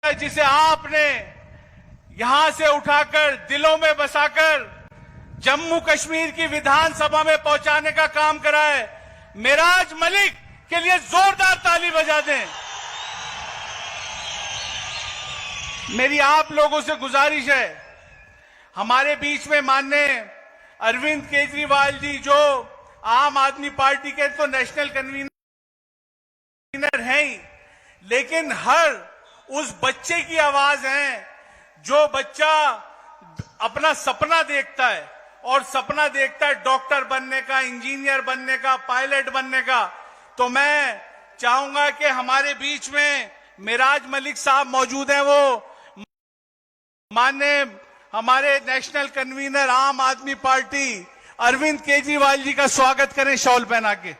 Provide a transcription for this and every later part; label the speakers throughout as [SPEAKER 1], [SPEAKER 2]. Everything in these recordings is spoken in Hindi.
[SPEAKER 1] जिसे आपने यहां से उठाकर दिलों में बसाकर जम्मू कश्मीर की विधानसभा में पहुंचाने का काम करा है। मेराज मलिक के लिए जोरदार ताली बजा दें। मेरी आप लोगों से गुजारिश है, हमारे बीच में माननीय अरविंद केजरीवाल जी जो आम आदमी पार्टी के तो नेशनल कन्वीनर हैं ही, लेकिन हर उस बच्चे की आवाज है जो बच्चा अपना सपना देखता है और सपना देखता है डॉक्टर बनने का, इंजीनियर बनने का, पायलट बनने का। तो मैं चाहूंगा कि हमारे बीच में मेराज मलिक साहब मौजूद हैं, वो माननीय हमारे नेशनल कन्वीनर आम आदमी पार्टी अरविंद केजरीवाल जी का स्वागत करें शॉल पहना के।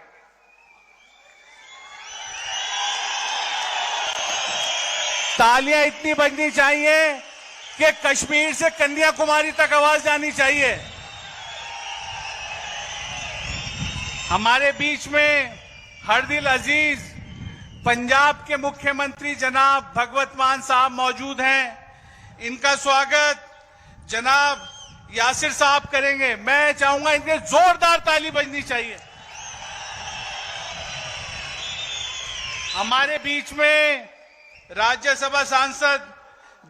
[SPEAKER 1] तालियां इतनी बजनी चाहिए कि कश्मीर से कन्याकुमारी तक आवाज जानी चाहिए। हमारे बीच में हरदिल अजीज पंजाब के मुख्यमंत्री जनाब भगवत मान साहब मौजूद हैं, इनका स्वागत जनाब यासिर साहब करेंगे। मैं चाहूंगा इनके जोरदार ताली बजनी चाहिए। हमारे बीच में राज्यसभा सांसद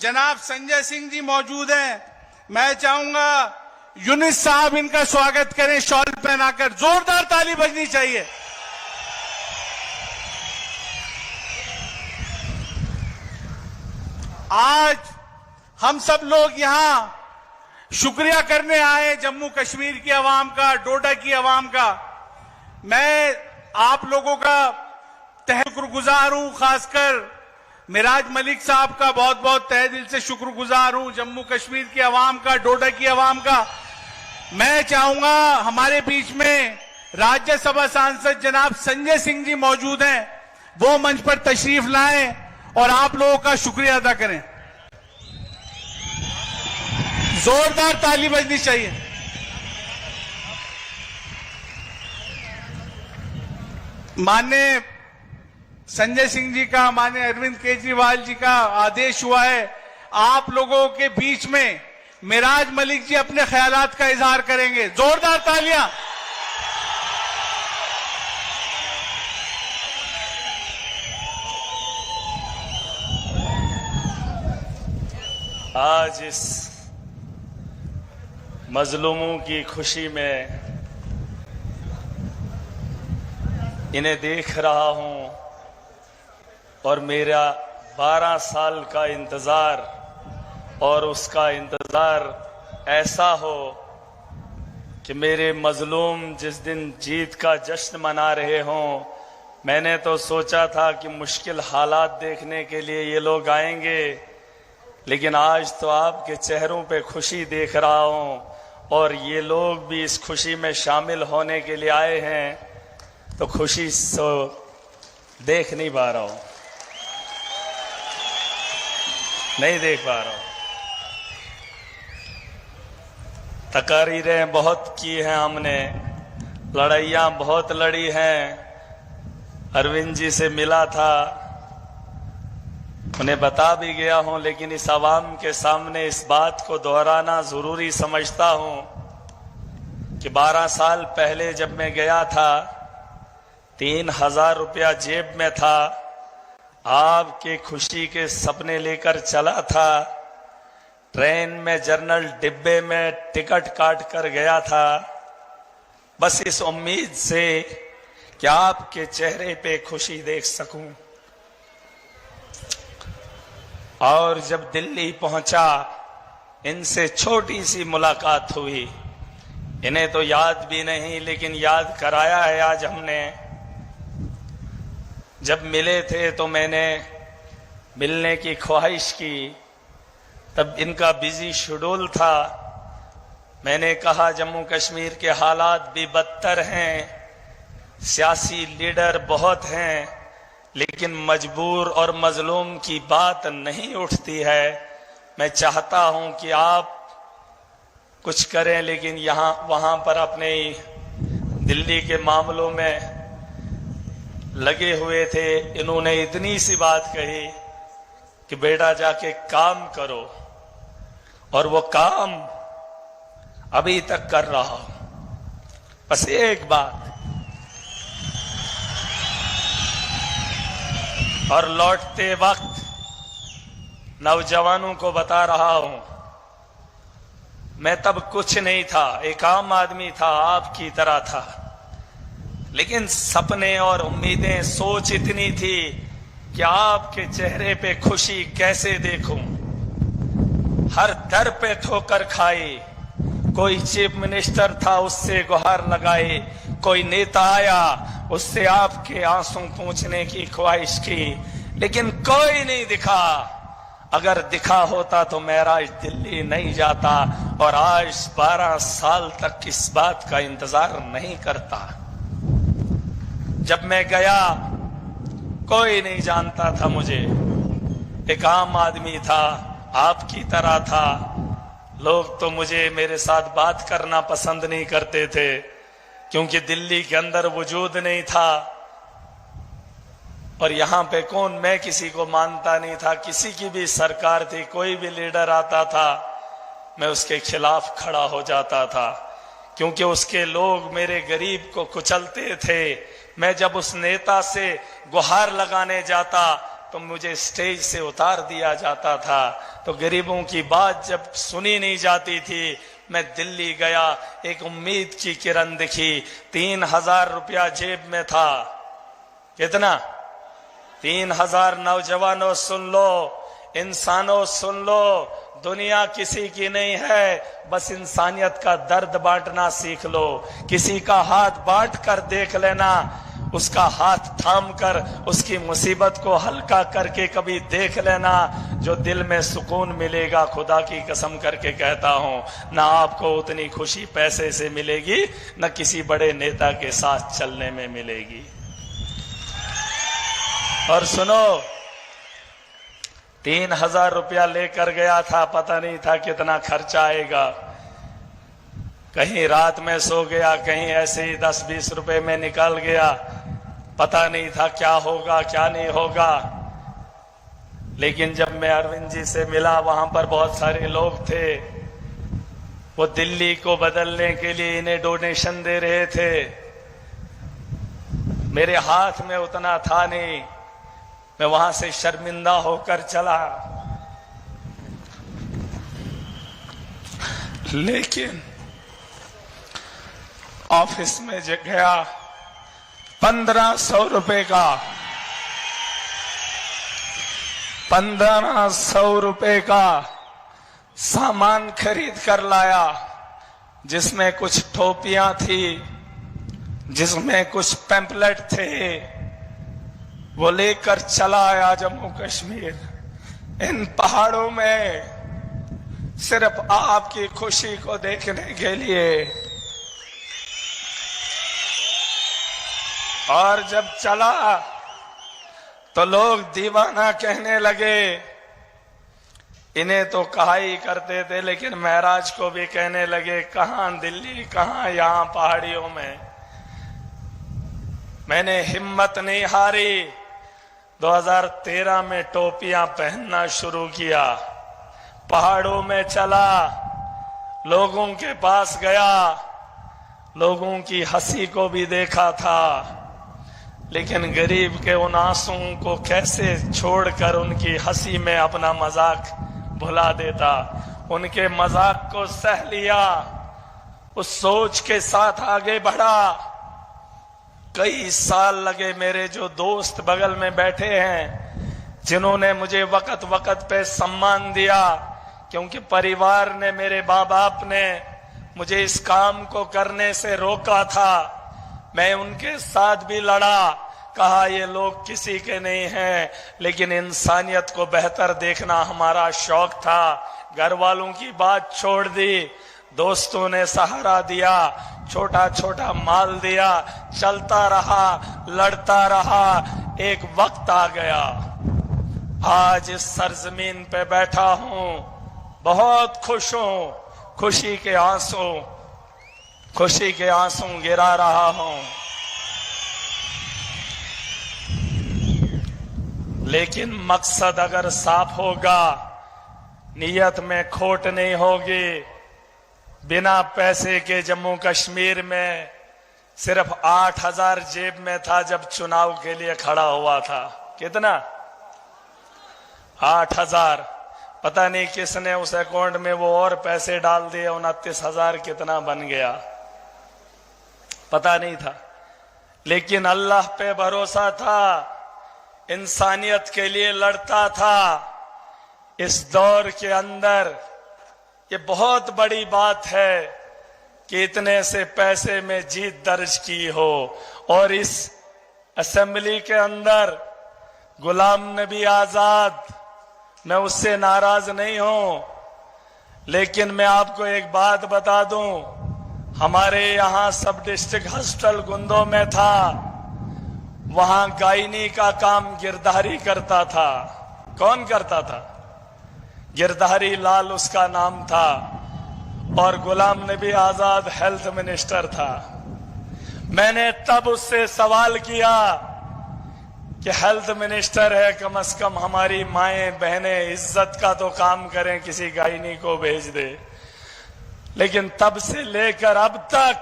[SPEAKER 1] जनाब संजय सिंह जी मौजूद हैं, मैं चाहूंगा यूनिस साहब इनका स्वागत करें शॉल पहनाकर। जोरदार ताली बजनी चाहिए। आज हम सब लोग यहां शुक्रिया करने आए जम्मू कश्मीर की आवाम का, डोडा की आवाम का। मैं आप लोगों का तहे शुक्रगुजार हूं, खासकर मेराज मलिक साहब का बहुत बहुत तहे दिल से शुक्रगुजार हूं, जम्मू कश्मीर की आवाम का, डोडा की आवाम का। मैं चाहूंगा हमारे बीच में राज्यसभा सांसद जनाब संजय सिंह जी मौजूद हैं, वो मंच पर तशरीफ लाएं और आप लोगों का शुक्रिया अदा करें। जोरदार ताली बजनी चाहिए। माननीय संजय सिंह जी का, माननीय अरविंद केजरीवाल जी का आदेश हुआ है, आप लोगों के बीच में मेराज मलिक जी अपने ख्यालात का इजहार करेंगे। जोरदार तालियां।
[SPEAKER 2] आज इस मजलूमों की खुशी में इन्हें देख रहा हूं और मेरा 12 साल का इंतजार और उसका इंतजार ऐसा हो कि मेरे मजलूम जिस दिन जीत का जश्न मना रहे हों, मैंने तो सोचा था कि मुश्किल हालात देखने के लिए ये लोग आएंगे, लेकिन आज तो आपके चेहरों पे खुशी देख रहा हूं और ये लोग भी इस खुशी में शामिल होने के लिए आए हैं, तो खुशी तो देख नहीं पा रहा हूं, नहीं देख पा रहा हूं। तकारीरें बहुत की हैं हमने, लड़ाइयां बहुत लड़ी हैं। अरविंद जी से मिला था, उन्हें बता भी गया हूं, लेकिन इस आवाम के सामने इस बात को दोहराना जरूरी समझता हूं कि 12 साल पहले जब मैं गया था 3000 रुपया जेब में था, आपके खुशी के सपने लेकर चला था, ट्रेन में जर्नल डिब्बे में टिकट काट कर गया था, बस इस उम्मीद से कि आपके चेहरे पे खुशी देख सकूं। और जब दिल्ली पहुंचा, इनसे छोटी सी मुलाकात हुई, इन्हें तो याद भी नहीं, लेकिन याद कराया है आज हमने। जब मिले थे तो मैंने मिलने की ख्वाहिश की, तब इनका बिजी शेड्यूल था। मैंने कहा जम्मू कश्मीर के हालात भी बदतर हैं, सियासी लीडर बहुत हैं, लेकिन मजबूर और मजलूम की बात नहीं उठती है। मैं चाहता हूं कि आप कुछ करें, लेकिन यहाँ वहां पर अपने दिल्ली के मामलों में लगे हुए थे। इन्होंने इतनी सी बात कही कि बेटा जाके काम करो, और वो काम अभी तक कर रहा हूं। बस एक बात, और लौटते वक्त नौजवानों को बता रहा हूं, मैं तब कुछ नहीं था, एक आम आदमी था, आपकी तरह था, लेकिन सपने और उम्मीदें, सोच इतनी थी कि आपके चेहरे पे खुशी कैसे देखूं। हर दर पे ठोकर खाई, कोई चीफ मिनिस्टर था, उससे गुहार लगाई, कोई नेता आया, उससे आपके आंसू पूछने की ख्वाहिश की, लेकिन कोई नहीं दिखा। अगर दिखा होता तो महराज दिल्ली नहीं जाता, और आज 12 साल तक इस बात का इंतजार नहीं करता। जब मैं गया कोई नहीं जानता था मुझे, एक आम आदमी था, आपकी तरह था। लोग तो मुझे, मेरे साथ बात करना पसंद नहीं करते थे, क्योंकि दिल्ली के अंदर वजूद नहीं था, और यहां पे कौन, मैं किसी को मानता नहीं था। किसी की भी सरकार थी, कोई भी लीडर आता था, मैं उसके खिलाफ खड़ा हो जाता था, क्योंकि उसके लोग मेरे गरीब को कुचलते थे। मैं जब उस नेता से गुहार लगाने जाता तो मुझे स्टेज से उतार दिया जाता था। तो गरीबों की बात जब सुनी नहीं जाती थी, मैं दिल्ली गया, एक उम्मीद की किरण दिखी। 3000 रुपया जेब में था। कितना? 3000। नौजवानों सुन लो, इंसानों सुन लो, दुनिया किसी की नहीं है, बस इंसानियत का दर्द बांटना सीख लो। किसी का हाथ बांट कर देख लेना, उसका हाथ थाम कर उसकी मुसीबत को हल्का करके कभी देख लेना, जो दिल में सुकून मिलेगा, खुदा की कसम करके कहता हूं, ना आपको उतनी खुशी पैसे से मिलेगी, न किसी बड़े नेता के साथ चलने में मिलेगी। और सुनो, 3000 रुपया लेकर गया था, पता नहीं था कितना खर्चा आएगा। कहीं रात में सो गया, कहीं ऐसे ही 10-20 रुपए में निकल गया, पता नहीं था क्या होगा क्या नहीं होगा। लेकिन जब मैं अरविंद जी से मिला, वहां पर बहुत सारे लोग थे, वो दिल्ली को बदलने के लिए इन्हें डोनेशन दे रहे थे। मेरे हाथ में उतना था नहीं, मैं वहां से शर्मिंदा होकर चला। लेकिन ऑफिस में जब गया, 1500 रुपए का, 1500 रुपए का सामान खरीद कर लाया, जिसमें कुछ टोपियां थी, जिसमें कुछ पैम्पलेट थे, वो लेकर चला आया जम्मू कश्मीर। इन पहाड़ों में सिर्फ आपकी खुशी को देखने के लिए। और जब चला तो लोग दीवाना कहने लगे। इन्हें तो कहा ही करते थे, लेकिन महराज को भी कहने लगे, कहां दिल्ली, कहां यहां पहाड़ियों में। मैंने हिम्मत नहीं हारी, 2013 में टोपियां पहनना शुरू किया, पहाड़ों में चला, लोगों के पास गया, लोगों की हंसी को भी देखा था, लेकिन गरीब के उन आंसुओं को कैसे छोड़कर उनकी हंसी में अपना मजाक भुला देता। उनके मजाक को सह लिया, उस सोच के साथ आगे बढ़ा। कई साल लगे। मेरे जो दोस्त बगल में बैठे हैं, जिन्होंने मुझे वक्त वक्त पे सम्मान दिया, क्योंकि परिवार ने, मेरे माँ बाप ने मुझे इस काम को करने से रोका था, मैं उनके साथ भी लड़ा, कहा ये लोग किसी के नहीं हैं, लेकिन इंसानियत को बेहतर देखना हमारा शौक था। घर वालों की बात छोड़ दी, दोस्तों ने सहारा दिया, छोटा छोटा माल दिया, चलता रहा, लड़ता रहा। एक वक्त आ गया, आज इस सरजमीन पे बैठा हूं, बहुत खुश हूं, खुशी के आंसू गिरा रहा हूं। लेकिन मकसद अगर साफ होगा, नीयत में खोट नहीं होगी। बिना पैसे के जम्मू कश्मीर में सिर्फ 8,000 जेब में था जब चुनाव के लिए खड़ा हुआ था। कितना? 8,000। पता नहीं किसने उस अकाउंट में वो और पैसे डाल दिए, 29,000 कितना बन गया पता नहीं था। लेकिन अल्लाह पे भरोसा था, इंसानियत के लिए लड़ता था। इस दौर के अंदर ये बहुत बड़ी बात है कि इतने से पैसे में जीत दर्ज की हो, और इस असेंबली के अंदर गुलाम नबी आजाद, मैं उससे नाराज नहीं हूं, लेकिन मैं आपको एक बात बता दूं, हमारे यहां सब डिस्ट्रिक्ट हॉस्पिटल गुंदो में था, वहां गायनी का काम गिरधारी करता था। कौन करता था? गिरधारी लाल उसका नाम था, और गुलाम नबी आजाद हेल्थ मिनिस्टर था। मैंने तब उससे सवाल किया कि हेल्थ मिनिस्टर है, कम से कम हमारी माएं बहनें इज्जत का तो काम करें, किसी गायनी को भेज दे। लेकिन तब से लेकर अब तक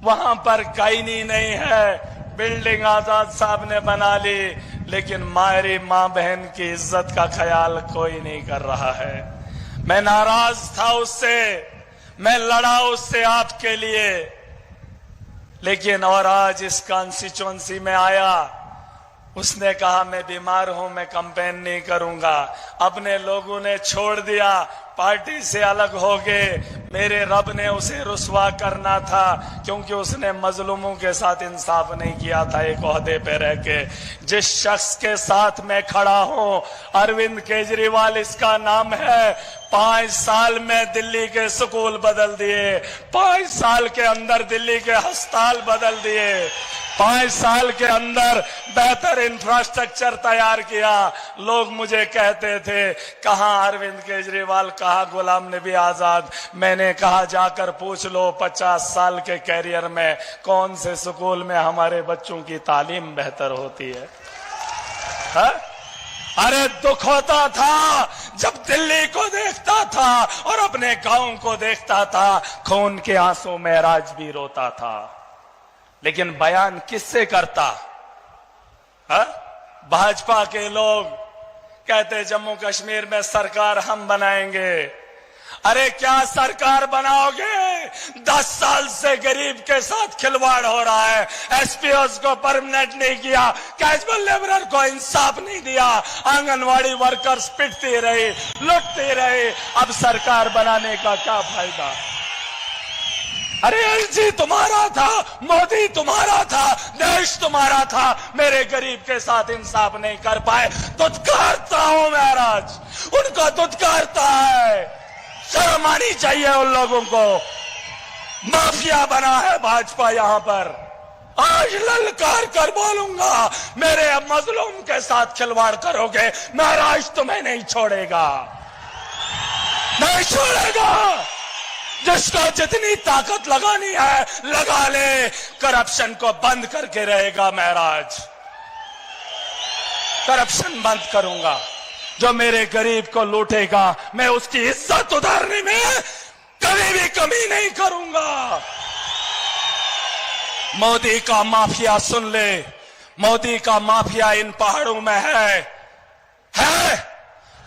[SPEAKER 2] वहां पर गायनी नहीं है। बिल्डिंग आजाद साहब ने बना ली, लेकिन हमारी मां बहन की इज्जत का ख्याल कोई नहीं कर रहा है। मैं नाराज था उससे, मैं लड़ा उससे आपके लिए, लेकिन और आज इस कॉन्स्टिट्यूएंसी में आया, उसने कहा मैं बीमार हूं, मैं कैंपेन नहीं करूंगा। अपने लोगों ने छोड़ दिया, पार्टी से अलग हो गए। मेरे रब ने उसे रुसवा करना था, क्योंकि उसने मजलूमों के साथ इंसाफ नहीं किया था एक ओहदे पे रह के। जिस शख्स के साथ मैं खड़ा हूं, अरविंद केजरीवाल इसका नाम है, 5 साल में दिल्ली के स्कूल बदल दिए, 5 साल के अंदर दिल्ली के अस्पताल बदल दिए, 5 साल के अंदर बेहतर इंफ्रास्ट्रक्चर तैयार किया। लोग मुझे कहते थे कहां अरविंद केजरीवाल, कहां गुलाम नबी आजाद। मैंने कहा जाकर पूछ लो 50 साल के कैरियर में कौन से स्कूल में हमारे बच्चों की तालीम बेहतर होती है? हा? अरे दुख होता था जब दिल्ली को देखता था और अपने गांव को देखता था, खून के आंसू में राज भी रोता था। लेकिन बयान किससे करता? भाजपा के लोग कहते जम्मू कश्मीर में सरकार हम बनाएंगे। अरे क्या सरकार बनाओगे? 10 साल से गरीब के साथ खिलवाड़ हो रहा है। एसपीओस को परमानेंट नहीं किया, कैजुअल लेबरर को इंसाफ नहीं दिया, आंगनवाड़ी वर्कर्स पिटती रही, लुटती रही। अब सरकार बनाने का क्या फायदा? अरे एलजी तुम्हारा था, मोदी तुम्हारा था, देश तुम्हारा था, मेरे गरीब के साथ इंसाफ नहीं कर पाए। दुत्कारता हूं महाराज, उनको दुत्कारता है। शर्म आनी चाहिए उन लोगों को। माफिया बना है भाजपा यहां पर। आज ललकार कर बोलूंगा, मेरे मजलूम के साथ खिलवाड़ करोगे, महाराज तुम्हें नहीं छोड़ेगा, नहीं छोड़ेगा। जिसको जितनी ताकत लगानी है लगा ले, करप्शन को बंद करके रहेगा महाराज। करप्शन बंद करूंगा। जो मेरे गरीब को लूटेगा, मैं उसकी इज्जत उतारने में कभी भी कमी नहीं करूंगा। मोदी का माफिया सुन ले, मोदी का माफिया इन पहाड़ों में है।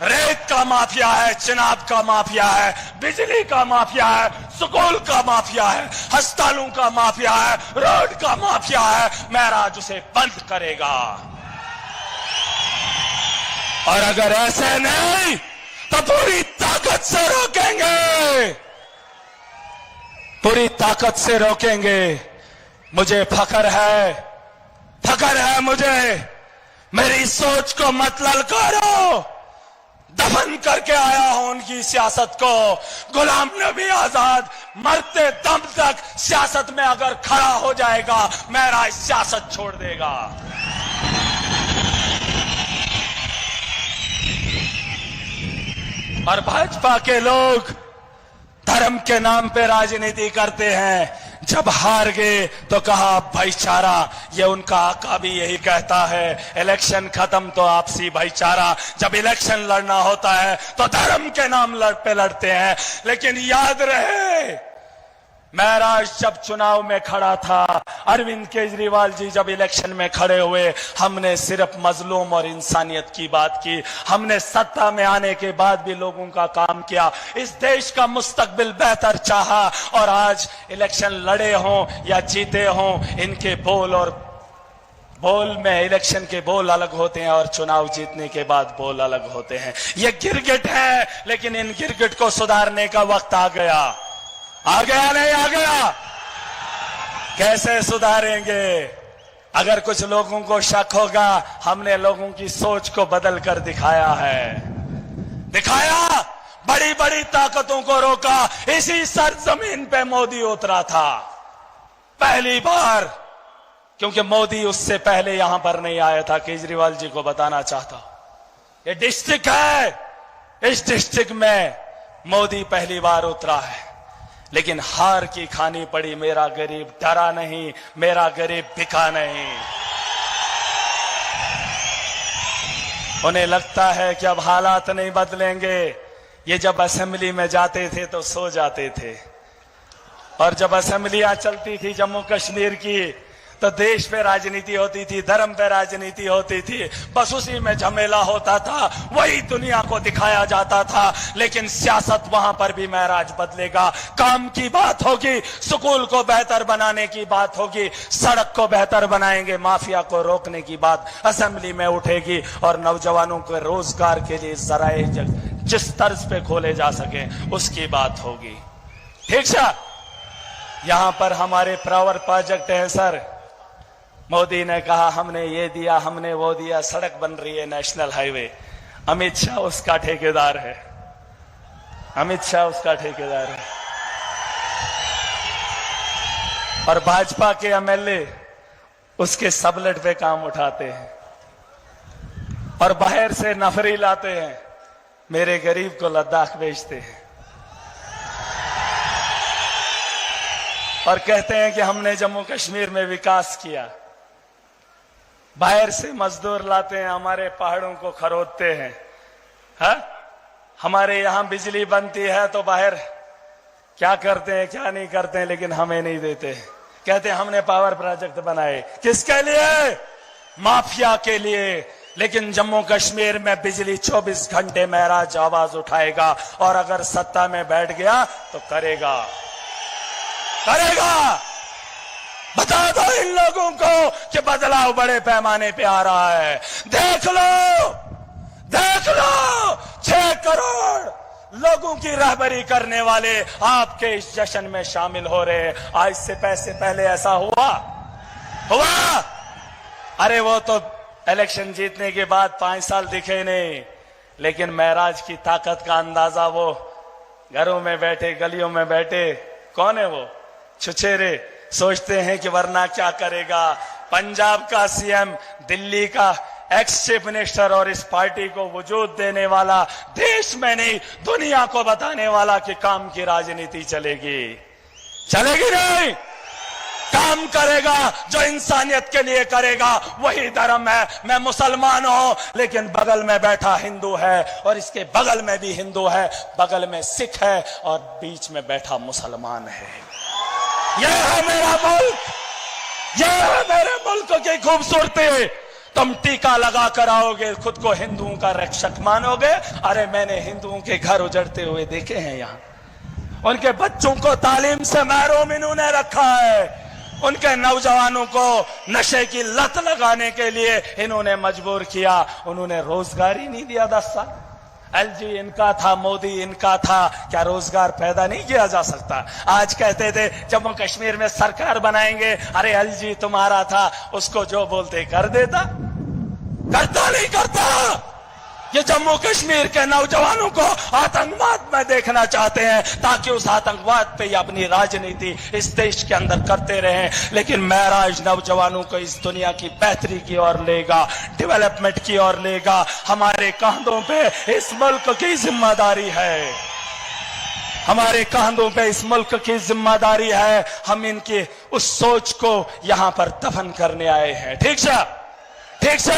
[SPEAKER 2] रेत का माफिया है, चिनाब का माफिया है, बिजली का माफिया है, स्कूल का माफिया है, अस्पतालों का माफिया है, रोड का माफिया है। महाराज उसे बंद करेगा। और अगर ऐसे नहीं तो पूरी ताकत से रोकेंगे, पूरी ताकत से रोकेंगे। मुझे फख्र है मुझे। मेरी सोच को मत ललकारो। दफन करके आया हूं उनकी सियासत को। गुलाम नबी आजाद मरते दम तक सियासत में अगर खड़ा हो जाएगा, मेरा सियासत छोड़ देगा। और भाजपा के लोग धर्म के नाम पे राजनीति करते हैं, जब हार गए तो कहा भाईचारा। ये उनका आका भी यही कहता है, इलेक्शन खत्म तो आपसी भाईचारा। जब इलेक्शन लड़ना होता है तो धर्म के नाम पे लड़ते हैं। लेकिन याद रहे, महराज जब चुनाव में खड़ा था, अरविंद केजरीवाल जी जब इलेक्शन में खड़े हुए, हमने सिर्फ मजलूम और इंसानियत की बात की। हमने सत्ता में आने के बाद भी लोगों का काम किया, इस देश का मुस्तकबिल बेहतर चाहा। और आज इलेक्शन लड़े हों या जीते हों, इनके बोल में इलेक्शन के बोल अलग होते हैं और चुनाव जीतने के बाद बोल अलग होते हैं। ये गिरगिट है, लेकिन इन गिरगिट को सुधारने का वक्त आ गया। आ गया नहीं आ गया? कैसे सुधारेंगे? अगर कुछ लोगों को शक होगा, हमने लोगों की सोच को बदल कर दिखाया है। दिखाया, बड़ी बड़ी ताकतों को रोका। इसी सरजमीन पे मोदी उतरा था पहली बार, क्योंकि मोदी उससे पहले यहां पर नहीं आया था। केजरीवाल जी को बताना चाहता हूं, ये डिस्ट्रिक्ट है, इस डिस्ट्रिक्ट में मोदी पहली बार उतरा है। लेकिन हार की खानी पड़ी। मेरा गरीब डरा नहीं, मेरा गरीब बिका नहीं। उन्हें लगता है कि अब हालात नहीं बदलेंगे। ये जब असेंबली में जाते थे तो सो जाते थे, और जब असेंबलियां चलती थी जम्मू कश्मीर की, तो देश पे राजनीति होती थी, धर्म पे राजनीति होती थी, बस उसी में झमेला होता था, वही दुनिया को दिखाया जाता था। लेकिन सियासत वहां पर भी महराज बदलेगा। काम की बात होगी, स्कूल को बेहतर बनाने की बात होगी, सड़क को बेहतर बनाएंगे, माफिया को रोकने की बात असेंबली में उठेगी, और नौजवानों के रोजगार के लिए जराए जिस तर्ज पे खोले जा सके उसकी बात होगी। ठीक है, यहां पर हमारे पावर प्रोजेक्ट है सर। मोदी ने कहा हमने ये दिया, हमने वो दिया, सड़क बन रही है, नेशनल हाईवे। अमित शाह उसका ठेकेदार है, अमित शाह उसका ठेकेदार है। और भाजपा के एमएलए उसके सबलेट पे काम उठाते हैं, और बाहर से नफरी लाते हैं, मेरे गरीब को लद्दाख भेजते हैं, और कहते हैं कि हमने जम्मू कश्मीर में विकास किया। बाहर से मजदूर लाते हैं, हमारे पहाड़ों को खरोदते हैं। हा? हमारे यहां बिजली बनती है तो बाहर क्या करते हैं क्या नहीं करते हैं, लेकिन हमें नहीं देते। कहते हैं हमने पावर प्रोजेक्ट बनाए, किसके लिए? माफिया के लिए। लेकिन जम्मू कश्मीर में बिजली 24 घंटे महराज आवाज उठाएगा, और अगर सत्ता में बैठ गया तो करेगा। बता दो इन लोगों को कि बदलाव बड़े पैमाने पे आ रहा है। देख लो 6 करोड़ लोगों की रहबरी करने वाले आपके इस जश्न में शामिल हो रहे हैं। आज से पैसे पहले ऐसा हुआ? अरे वो तो इलेक्शन जीतने के बाद 5 साल दिखे नहीं, लेकिन महराज की ताकत का अंदाजा वो घरों में बैठे, गलियों में बैठे, कौन है वो? छुछेरे सोचते हैं कि वरना क्या करेगा। पंजाब का सीएम, दिल्ली का एक्स चीफ मिनिस्टर, और इस पार्टी को वजूद देने वाला, देश में नहीं दुनिया को बताने वाला कि काम की राजनीति चलेगी नहीं, काम करेगा जो इंसानियत के लिए करेगा, वही धर्म है। मैं मुसलमान हूं, लेकिन बगल में बैठा हिंदू है, और इसके बगल में भी हिंदू है, बगल में सिख है, और बीच में बैठा मुसलमान है। यह है मेरा मुल्क, यह है मेरे मुल्क की खूबसूरती। तुम टीका लगा कर आओगे, खुद को हिंदुओं का रक्षक मानोगे। अरे मैंने हिंदुओं के घर उजड़ते हुए देखे हैं, यहां उनके बच्चों को तालीम से महरूम इन्होंने रखा है, उनके नौजवानों को नशे की लत लगाने के लिए इन्होंने मजबूर किया। उन्होंने रोजगार ही नहीं दिया 10 साल। एलजी इनका था, मोदी इनका था, क्या रोजगार पैदा नहीं किया जा सकता? आज कहते थे जम्मू कश्मीर में सरकार बनाएंगे, अरे एलजी तुम्हारा था, उसको जो बोलते कर देता, करता नहीं करता। ये जम्मू कश्मीर के नौजवानों को आतंकवाद में देखना चाहते हैं, ताकि उस आतंकवाद पे अपनी राजनीति इस देश के अंदर करते रहें। लेकिन महराज नौजवानों को इस दुनिया की बेहतरी की ओर लेगा, डेवलपमेंट की ओर लेगा। हमारे कंधों पे इस मुल्क की जिम्मेदारी है। हमारे कंधों पे इस मुल्क की जिम्मेदारी है। हम इनकी उस सोच को यहां पर दफन करने आए हैं। ठीक से, ठीक से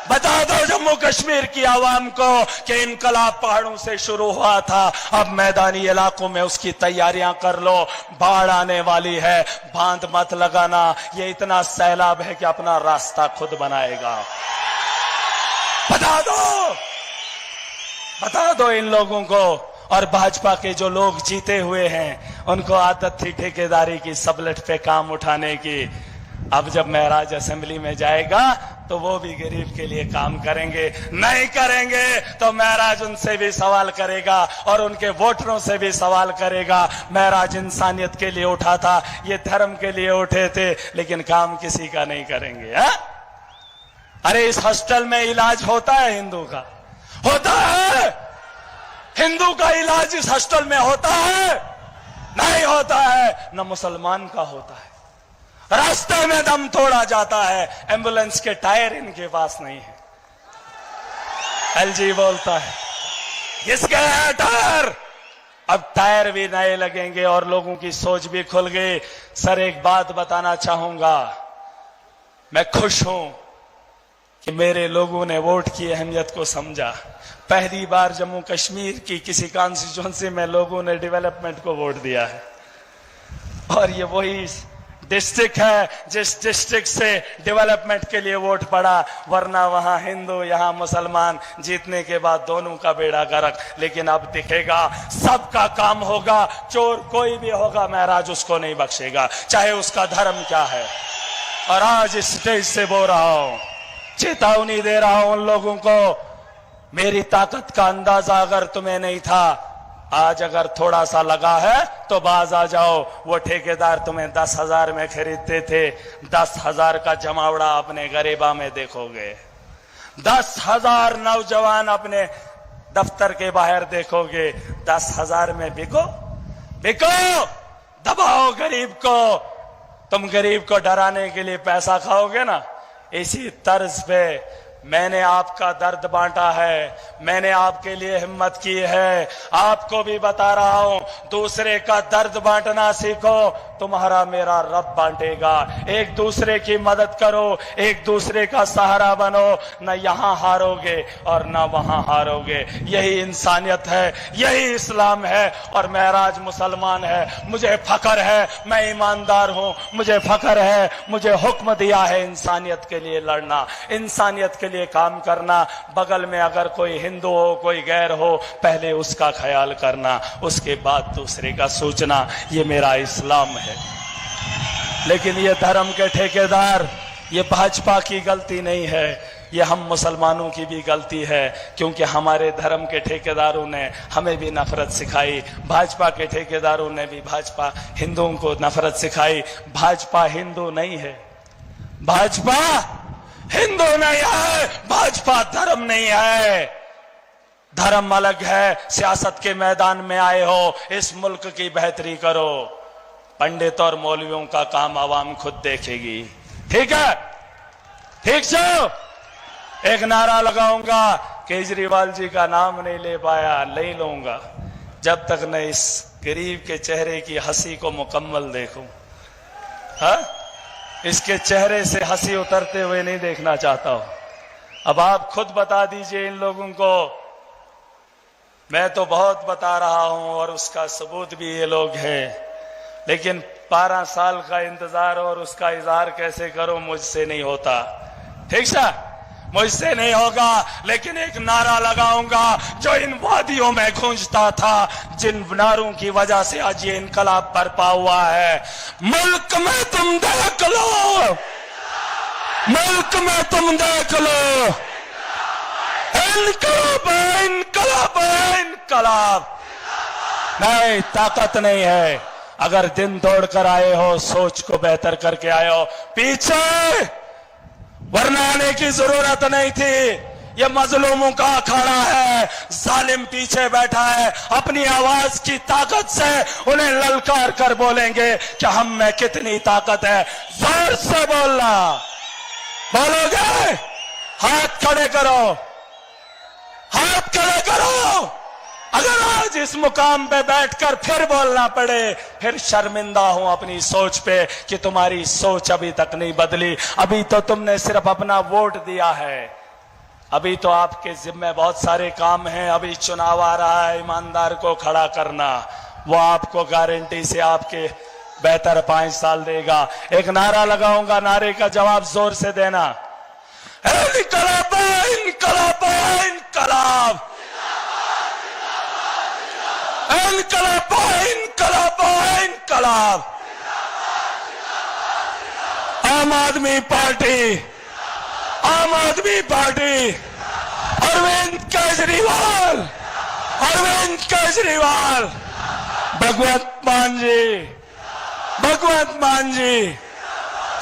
[SPEAKER 2] बता दो जम्मू कश्मीर की आवाम को कि इनकलाब पहाड़ों से शुरू हुआ था, अब मैदानी इलाकों में उसकी तैयारियां कर लो। बाढ़ आने वाली है, बांध मत लगाना, ये इतना सैलाब है कि अपना रास्ता खुद बनाएगा। बता दो इन लोगों को। और भाजपा के जो लोग जीते हुए हैं उनको आदत थी ठेकेदारी की, सबलट पे काम उठाने की। अब जब महराज असेंबली में जाएगा तो वो भी गरीब के लिए काम करेंगे। नहीं करेंगे तो महराज उनसे भी सवाल करेगा और उनके वोटरों से भी सवाल करेगा। महराज इंसानियत के लिए उठा था, ये धर्म के लिए उठे थे, लेकिन काम किसी का नहीं करेंगे। है? अरे इस हॉस्टल में इलाज होता है हिंदू का? होता है? हिंदू का इलाज इस हॉस्टल में होता है? नहीं होता है। न मुसलमान का होता है। रास्ते में दम तोड़ा जाता है, एम्बुलेंस के टायर इनके पास नहीं है। एलजी बोलता है किसके है टायर? अब टायर भी नए लगेंगे और लोगों की सोच भी खुल गई। सर एक बात बताना चाहूंगा, मैं खुश हूं कि मेरे लोगों ने वोट की अहमियत को समझा। पहली बार जम्मू कश्मीर की किसी कॉन्स्टिट्यूएंसी में लोगों ने डेवलपमेंट को वोट दिया है। और ये वही डिस्ट्रिक्ट है जिस डिस्ट्रिक्ट से डेवलपमेंट के लिए वोट पड़ा, वरना वहां हिंदू यहां मुसलमान, जीतने के बाद दोनों का बेड़ा गर्क। लेकिन अब दिखेगा सबका काम होगा, चोर कोई भी होगा महराज उसको नहीं बख्शेगा, चाहे उसका धर्म क्या है। और आज इस स्टेज से बोल रहा हूं, चेतावनी दे रहा हूं उन लोगों को, मेरी ताकत का अंदाजा अगर तुम्हें नहीं था, आज अगर थोड़ा सा लगा है तो बाज आ जाओ। वो ठेकेदार तुम्हें 10,000 में खरीदते थे, 10,000 का जमावड़ा अपने गरीबा में देखोगे। 10,000 नौजवान अपने दफ्तर के बाहर देखोगे। 10,000 में बिको, दबाओ गरीब को। तुम गरीब को डराने के लिए पैसा खाओगे ना। इसी तर्ज पे मैंने आपका दर्द बांटा है, मैंने आपके लिए हिम्मत की है। आपको भी बता रहा हूं, दूसरे का दर्द बांटना सीखो, तुम्हारा मेरा रब बांटेगा। एक दूसरे की मदद करो, एक दूसरे का सहारा बनो, न यहां हारोगे और न वहां हारोगे। यही इंसानियत है, यही इस्लाम है। और महराज मुसलमान है, मुझे फख्र है, मैं ईमानदार हूं, मुझे फख्र है, मुझे हुक्म दिया है इंसानियत के लिए लड़ना, इंसानियत के लिए काम करना। बगल में अगर कोई हिंदू हो, कोई गैर हो, पहले उसका ख्याल करना, उसके बाद दूसरे का सोचना। ये मेरा इस्लाम है। लेकिन ये धर्म के ठेकेदार, ये भाजपा की गलती नहीं है, ये हम मुसलमानों की भी गलती है, क्योंकि हमारे धर्म के ठेकेदारों ने हमें भी नफरत सिखाई। भाजपा के ठेकेदारों ने भी भाजपा हिंदुओं को नफरत सिखाई। भाजपा हिंदू नहीं है, भाजपा हिंदू नहीं है, भाजपा धर्म नहीं है। धर्म अलग है। सियासत के मैदान में आए हो, इस मुल्क की बेहतरी करो। पंडित और मौलवियों का काम आवाम खुद देखेगी। ठीक है, ठीक से एक नारा लगाऊंगा, केजरीवाल जी का नाम नहीं ले पाया, नहीं लूंगा जब तक न इस गरीब के चेहरे की हंसी को मुकम्मल देखूं। हाँ, इसके चेहरे से हंसी उतरते हुए नहीं देखना चाहता हूं। अब आप खुद बता दीजिए इन लोगों को। मैं तो बहुत बता रहा हूं और उसका सबूत भी ये लोग हैं, लेकिन 12 साल का इंतजार और उसका इजहार कैसे करूं, मुझसे नहीं होता। ठीक है, मुझसे नहीं होगा। लेकिन एक नारा लगाऊंगा जो इन वादियों में गूंजता था, जिन नारों की वजह से आज ये इनकलाब बरपा हुआ है। मुल्क में तुम देख लो, मुल्क में तुम देख लो, इनकलाब है, इनकलाब है, इनकलाब। नहीं, ताकत नहीं है। अगर दिन दौड़ कर आए हो, सोच को बेहतर करके आए हो, पीछे वरना आने की जरूरत नहीं थी। ये मजलूमों का अखाड़ा है, जालिम पीछे बैठा है। अपनी आवाज की ताकत से उन्हें ललकार कर बोलेंगे कि हम में कितनी ताकत है। जोर से बोलना, बोलोगे? हाथ खड़े करो, हाथ खड़े करो। अगर आज आज इस मुकाम पे बैठकर फिर बोलना पड़े, फिर शर्मिंदा हूं अपनी सोच पे कि तुम्हारी सोच अभी तक नहीं बदली। अभी तो तुमने सिर्फ अपना वोट दिया है, अभी तो आपके जिम्मे बहुत सारे काम हैं। अभी चुनाव आ रहा है, ईमानदार को खड़ा करना, वो आपको गारंटी से आपके बेहतर 5 साल देगा। एक नारा लगाऊंगा, नारे का जवाब जोर से देना। इनकलाब इनकलाब इनकलाब, इनकलाब इनकलाब इनकलाब। आम आदमी पार्टी, आम आदमी पार्टी, अरविंद केजरीवाल, अरविंद केजरीवाल, भगवंत मान जी, भगवंत मान जी,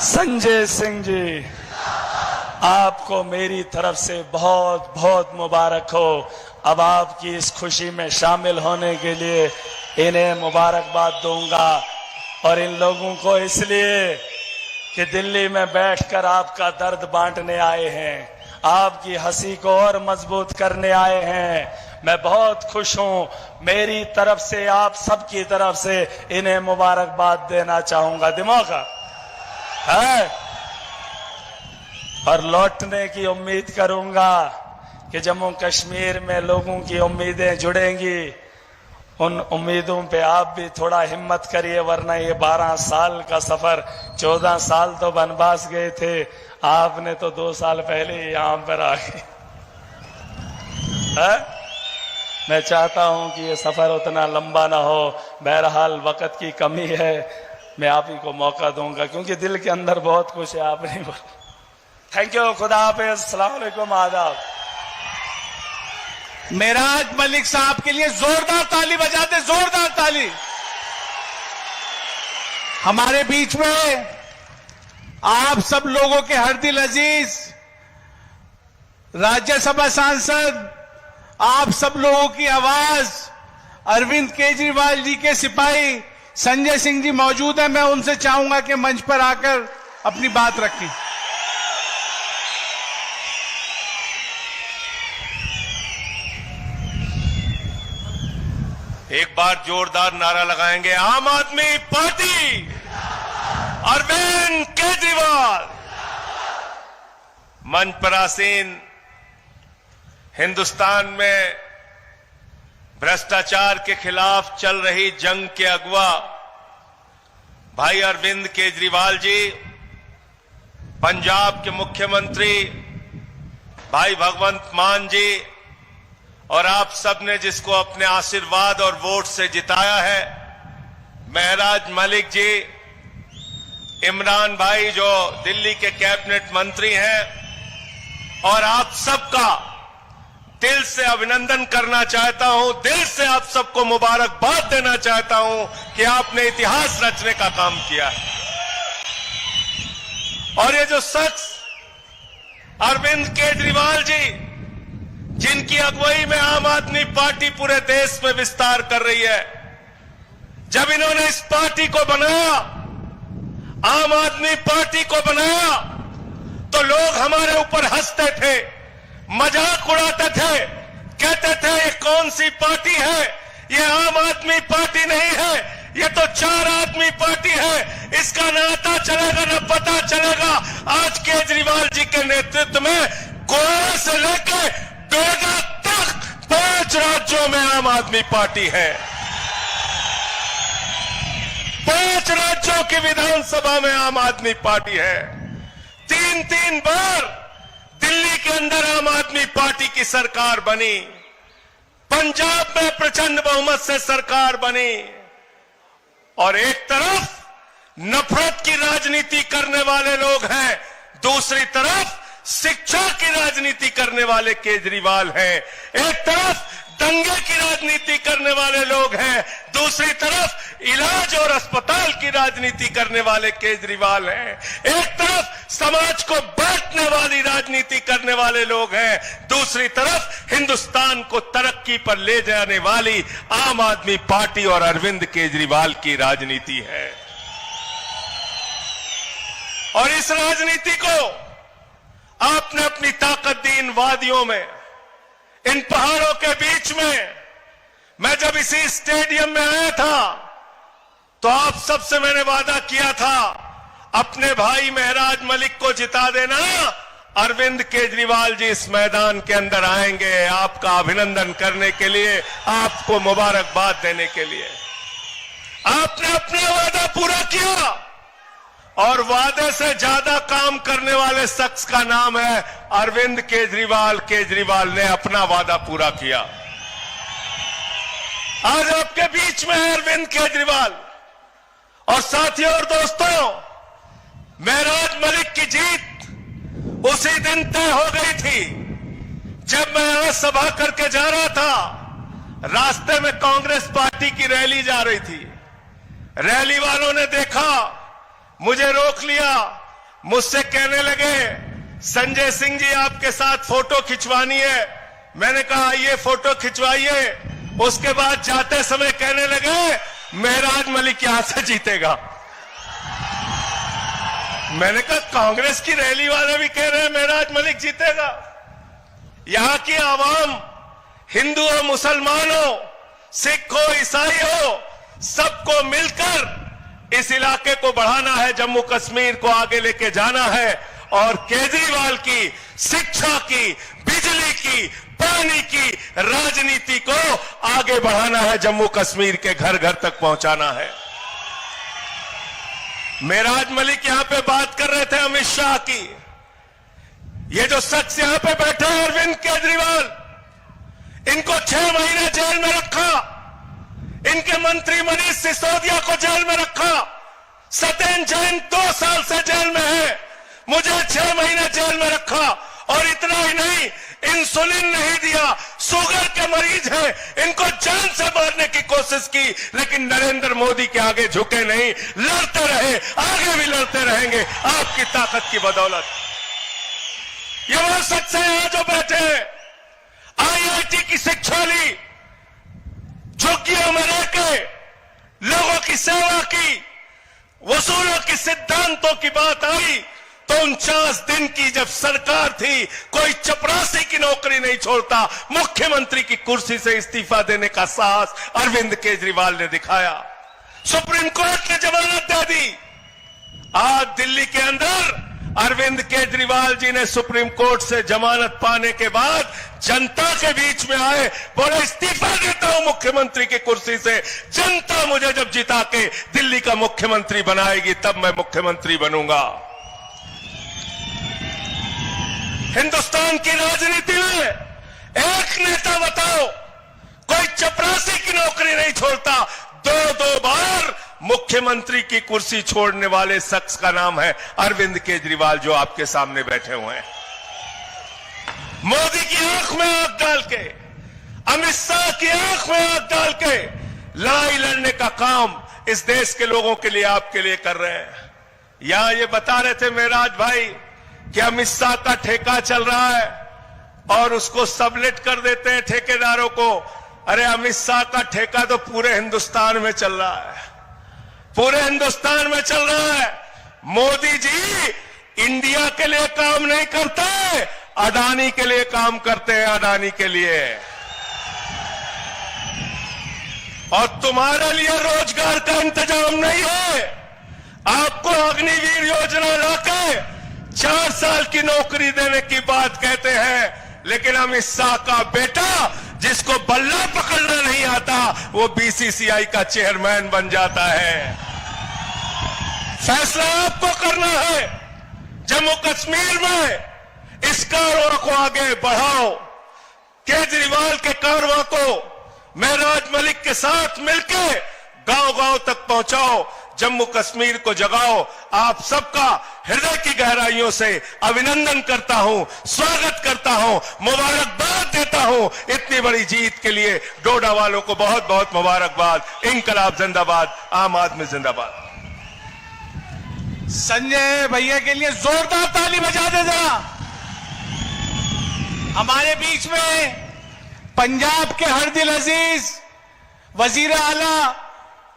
[SPEAKER 2] संजय सिंह जी, आपको मेरी तरफ से बहुत बहुत मुबारक हो। अब आपकी इस खुशी में शामिल होने के लिए इन्हें मुबारकबाद दूंगा, और इन लोगों को इसलिए कि दिल्ली में बैठकर आपका दर्द बांटने आए हैं, आपकी हंसी को और मजबूत करने आए हैं। मैं बहुत खुश हूं। मेरी तरफ से, आप सबकी तरफ से इन्हें मुबारकबाद देना चाहूंगा। दिमाग है, और लौटने की उम्मीद करूंगा कि जम्मू कश्मीर में लोगों की उम्मीदें जुड़ेंगी। उन उम्मीदों पे आप भी थोड़ा हिम्मत करिए, वरना ये 12 साल का सफर, 14 साल तो वनवास गए थे, आपने तो 2 साल पहले ही यहां पर आ गए। मैं चाहता हूं कि ये सफर उतना लंबा ना हो। बहरहाल वक्त की कमी है, मैं आप ही को मौका दूंगा क्योंकि दिल के अंदर बहुत कुछ है, आप नहीं बोल। थैंक यू, खुदा हाफिज, अस्सलाम वालेकुम, आदाब।
[SPEAKER 1] मेराज मलिक साहब के लिए जोरदार ताली बजाते, जोरदार ताली। हमारे बीच में आप सब लोगों के हर दिल अजीज राज्यसभा सांसद, आप सब लोगों की आवाज, अरविंद केजरीवाल जी के सिपाही संजय सिंह जी मौजूद हैं। मैं उनसे चाहूंगा कि मंच पर आकर अपनी बात रखें।
[SPEAKER 3] एक बार जोरदार नारा लगाएंगे, आम आदमी पार्टी, अरविंद केजरीवाल। मंच पर आसीन हिंदुस्तान में भ्रष्टाचार के खिलाफ चल रही जंग के अगुआ भाई अरविंद केजरीवाल जी, पंजाब के मुख्यमंत्री भाई भगवंत मान जी, और आप सब ने जिसको अपने आशीर्वाद और वोट से जिताया है, महराज मलिक जी, इमरान भाई जो दिल्ली के कैबिनेट मंत्री हैं, और आप सबका दिल से अभिनंदन करना चाहता हूं, दिल से आप सबको मुबारकबाद देना चाहता हूं कि आपने इतिहास रचने का काम किया है। और ये जो शख्स अरविंद केजरीवाल जी, जिनकी अगुवाई में आम आदमी पार्टी पूरे देश में विस्तार कर रही है, जब इन्होंने इस पार्टी को बनाया, आम आदमी पार्टी को बनाया, तो लोग हमारे ऊपर हंसते थे, मजाक उड़ाते थे, कहते थे ये कौन सी पार्टी है, ये आम आदमी पार्टी नहीं है, ये तो 4 आदमी पार्टी है, इसका ना आता चलेगा ना पता चलेगा। आज केजरीवाल जी के नेतृत्व में गोवा से लेकर डोडा तक 5 राज्यों में आम आदमी पार्टी है। 5 राज्यों की विधानसभा में आम आदमी पार्टी है। 3 बार दिल्ली के अंदर आम आदमी पार्टी की सरकार बनी, पंजाब में प्रचंड बहुमत से सरकार बनी, और एक तरफ नफरत की राजनीति करने वाले लोग हैं, दूसरी तरफ शिक्षा की राजनीति करने वाले केजरीवाल हैं। एक तरफ दंगे की राजनीति करने वाले लोग हैं, दूसरी तरफ इलाज और अस्पताल की राजनीति करने वाले केजरीवाल हैं। एक तरफ समाज को बांटने वाली राजनीति करने वाले लोग हैं, दूसरी तरफ हिंदुस्तान को तरक्की पर ले जाने वाली आम आदमी पार्टी और अरविंद केजरीवाल की राजनीति है। और इस राजनीति को आपने अपनी ताकत दी इन वादियों में, इन पहाड़ों के बीच में, मैं जब इसी स्टेडियम में आया था तो आप सबसे मैंने वादा किया था, अपने भाई महराज मलिक को जिता देना, अरविंद केजरीवाल जी इस मैदान के अंदर आएंगे आपका अभिनंदन करने के लिए, आपको मुबारकबाद देने के लिए। आपने अपना वादा पूरा किया और वादे से ज्यादा काम करने वाले शख्स का नाम है अरविंद केजरीवाल। केजरीवाल ने अपना वादा पूरा किया। आज आपके बीच में है अरविंद केजरीवाल। और साथियों और दोस्तों, महराज मलिक की जीत उसी दिन तय हो गई थी जब मैं यहां सभा करके जा रहा था। रास्ते में कांग्रेस पार्टी की रैली जा रही थी। रैली वालों ने देखा, मुझे रोक लिया, मुझसे कहने लगे, संजय सिंह जी आपके साथ फोटो खिंचवानी है। मैंने कहा आइए फोटो खिंचवाइए। उसके बाद जाते समय कहने लगे महराज मलिक यहां से जीतेगा। मैंने कहा कांग्रेस की रैली वाले भी कह रहे हैं महराज मलिक जीतेगा। यहां की आवाम, हिंदू हो, मुसलमान हो, सिख हो, ईसाई हो, सबको मिलकर इस इलाके को बढ़ाना है, जम्मू कश्मीर को आगे लेके जाना है। और केजरीवाल की शिक्षा की, बिजली की, पानी की राजनीति को आगे बढ़ाना है, जम्मू कश्मीर के घर घर तक पहुंचाना है। महराज मलिक यहां पे बात कर रहे थे अमित शाह की। ये जो शख्स यहां पे बैठे हैं अरविंद केजरीवाल, इनको 6 महीने जेल में रखा। इनके मंत्री मनीष सिसोदिया को जेल में रखा। सत्येंद्र जैन 2 साल से जेल में है। मुझे 6 महीने जेल में रखा। और इतना ही नहीं, इंसुलिन नहीं दिया, शुगर के मरीज हैं, इनको जान से मारने की कोशिश की, लेकिन नरेंद्र मोदी के आगे झुके नहीं, लड़ते रहे, आगे भी लड़ते रहेंगे आपकी ताकत की बदौलत। ये वो शख्स है यहां जो बैठे हैं, आईआईटी की शिक्षा ली, झुग्गियों में रहकर लोगों की सेवा की, वसूलों के सिद्धांतों की बात आई तो 49 दिन की जब सरकार थी, कोई चपरासी की नौकरी नहीं छोड़ता। मुख्यमंत्री की कुर्सी से इस्तीफा देने का साहस अरविंद केजरीवाल ने दिखाया। सुप्रीम कोर्ट ने जमानत दे दी। आज दिल्ली के अंदर अरविंद केजरीवाल जी ने सुप्रीम कोर्ट से जमानत पाने के बाद जनता के बीच में आए, बोले इस्तीफा देता हूं मुख्यमंत्री की कुर्सी से। जनता मुझे जब जिता के दिल्ली का मुख्यमंत्री बनाएगी तब मैं मुख्यमंत्री बनूंगा। हिंदुस्तान की राजनीति में एक नेता बताओ, कोई चपरासी की नौकरी नहीं छोड़ता। 2 बार मुख्यमंत्री की कुर्सी छोड़ने वाले शख्स का नाम है अरविंद केजरीवाल, जो आपके सामने बैठे हुए हैं। मोदी की आंख में आंख डाल के, अमित शाह की आंख में आंख डाल के लड़ाई लड़ने का काम इस देश के लोगों के लिए, आपके लिए कर रहे हैं। यहां ये बता रहे थे महराज भाई कि अमित शाह का ठेका चल रहा है और उसको सबलेट कर देते हैं ठेकेदारों को। अरे अमित शाह का ठेका तो पूरे हिंदुस्तान में चल रहा है, पूरे हिंदुस्तान में चल रहा है। मोदी जी इंडिया के लिए काम नहीं करते, अडानी के लिए काम करते हैं, अडानी के लिए। और तुम्हारे लिए रोजगार का इंतजाम नहीं है। आपको अग्निवीर योजना लाके 4 साल की नौकरी देने की बात कहते हैं, लेकिन अमित शाह का बेटा जिसको बल्ला पकड़ना नहीं आता, वो बीसीसीआई का चेयरमैन बन जाता है। फैसला आपको करना है। जम्मू कश्मीर में इस कारवां को आगे बढ़ाओ। केजरीवाल के कारवां को महराज मलिक के साथ मिलकर गांव-गांव तक पहुंचाओ, जम्मू कश्मीर को जगाओ। आप सबका हृदय की गहराइयों से अभिनंदन करता हूं, स्वागत करता हूं, मुबारकबाद देता हूं इतनी बड़ी जीत के लिए। डोडा वालों को बहुत बहुत मुबारकबाद। इंकलाब जिंदाबाद, आम आदमी जिंदाबाद।
[SPEAKER 1] संजय भैया के लिए जोरदार ताली बजा दे जरा। हमारे बीच में पंजाब के हरदिल अजीज वजीर आला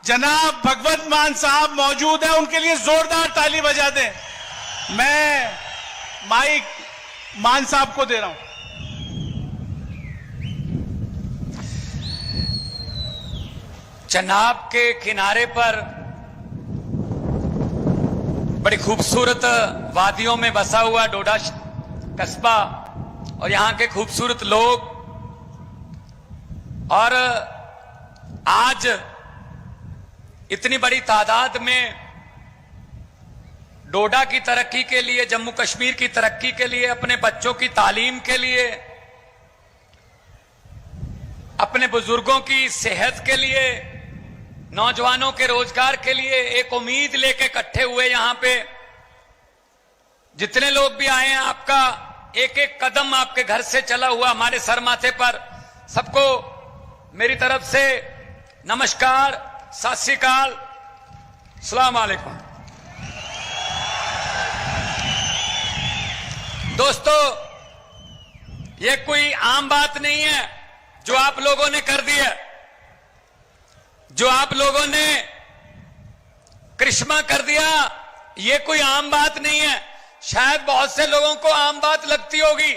[SPEAKER 1] जनाब भगवंत मान साहब मौजूद हैं, उनके लिए जोरदार ताली बजा दें। मैं माइक मान साहब को दे रहा हूं।
[SPEAKER 4] चनाब के किनारे पर बड़ी खूबसूरत वादियों में बसा हुआ डोडा कस्बा और यहां के खूबसूरत लोग, और आज इतनी बड़ी तादाद में डोडा की तरक्की के लिए, जम्मू कश्मीर की तरक्की के लिए, अपने बच्चों की तालीम के लिए, अपने बुजुर्गों की सेहत के लिए, नौजवानों के रोजगार के लिए एक उम्मीद लेके इकट्ठे हुए यहां पे। जितने लोग भी आए हैं, आपका एक एक कदम आपके घर से चला हुआ हमारे सर माथे पर, सबको मेरी तरफ से नमस्कार, सत श्री अकाल, अस्सलाम वालेकुम। दोस्तों, ये कोई आम बात नहीं है जो आप लोगों ने कर दी है, जो आप लोगों ने करिश्मा कर दिया, ये कोई आम बात नहीं है। शायद बहुत से लोगों को आम बात लगती होगी,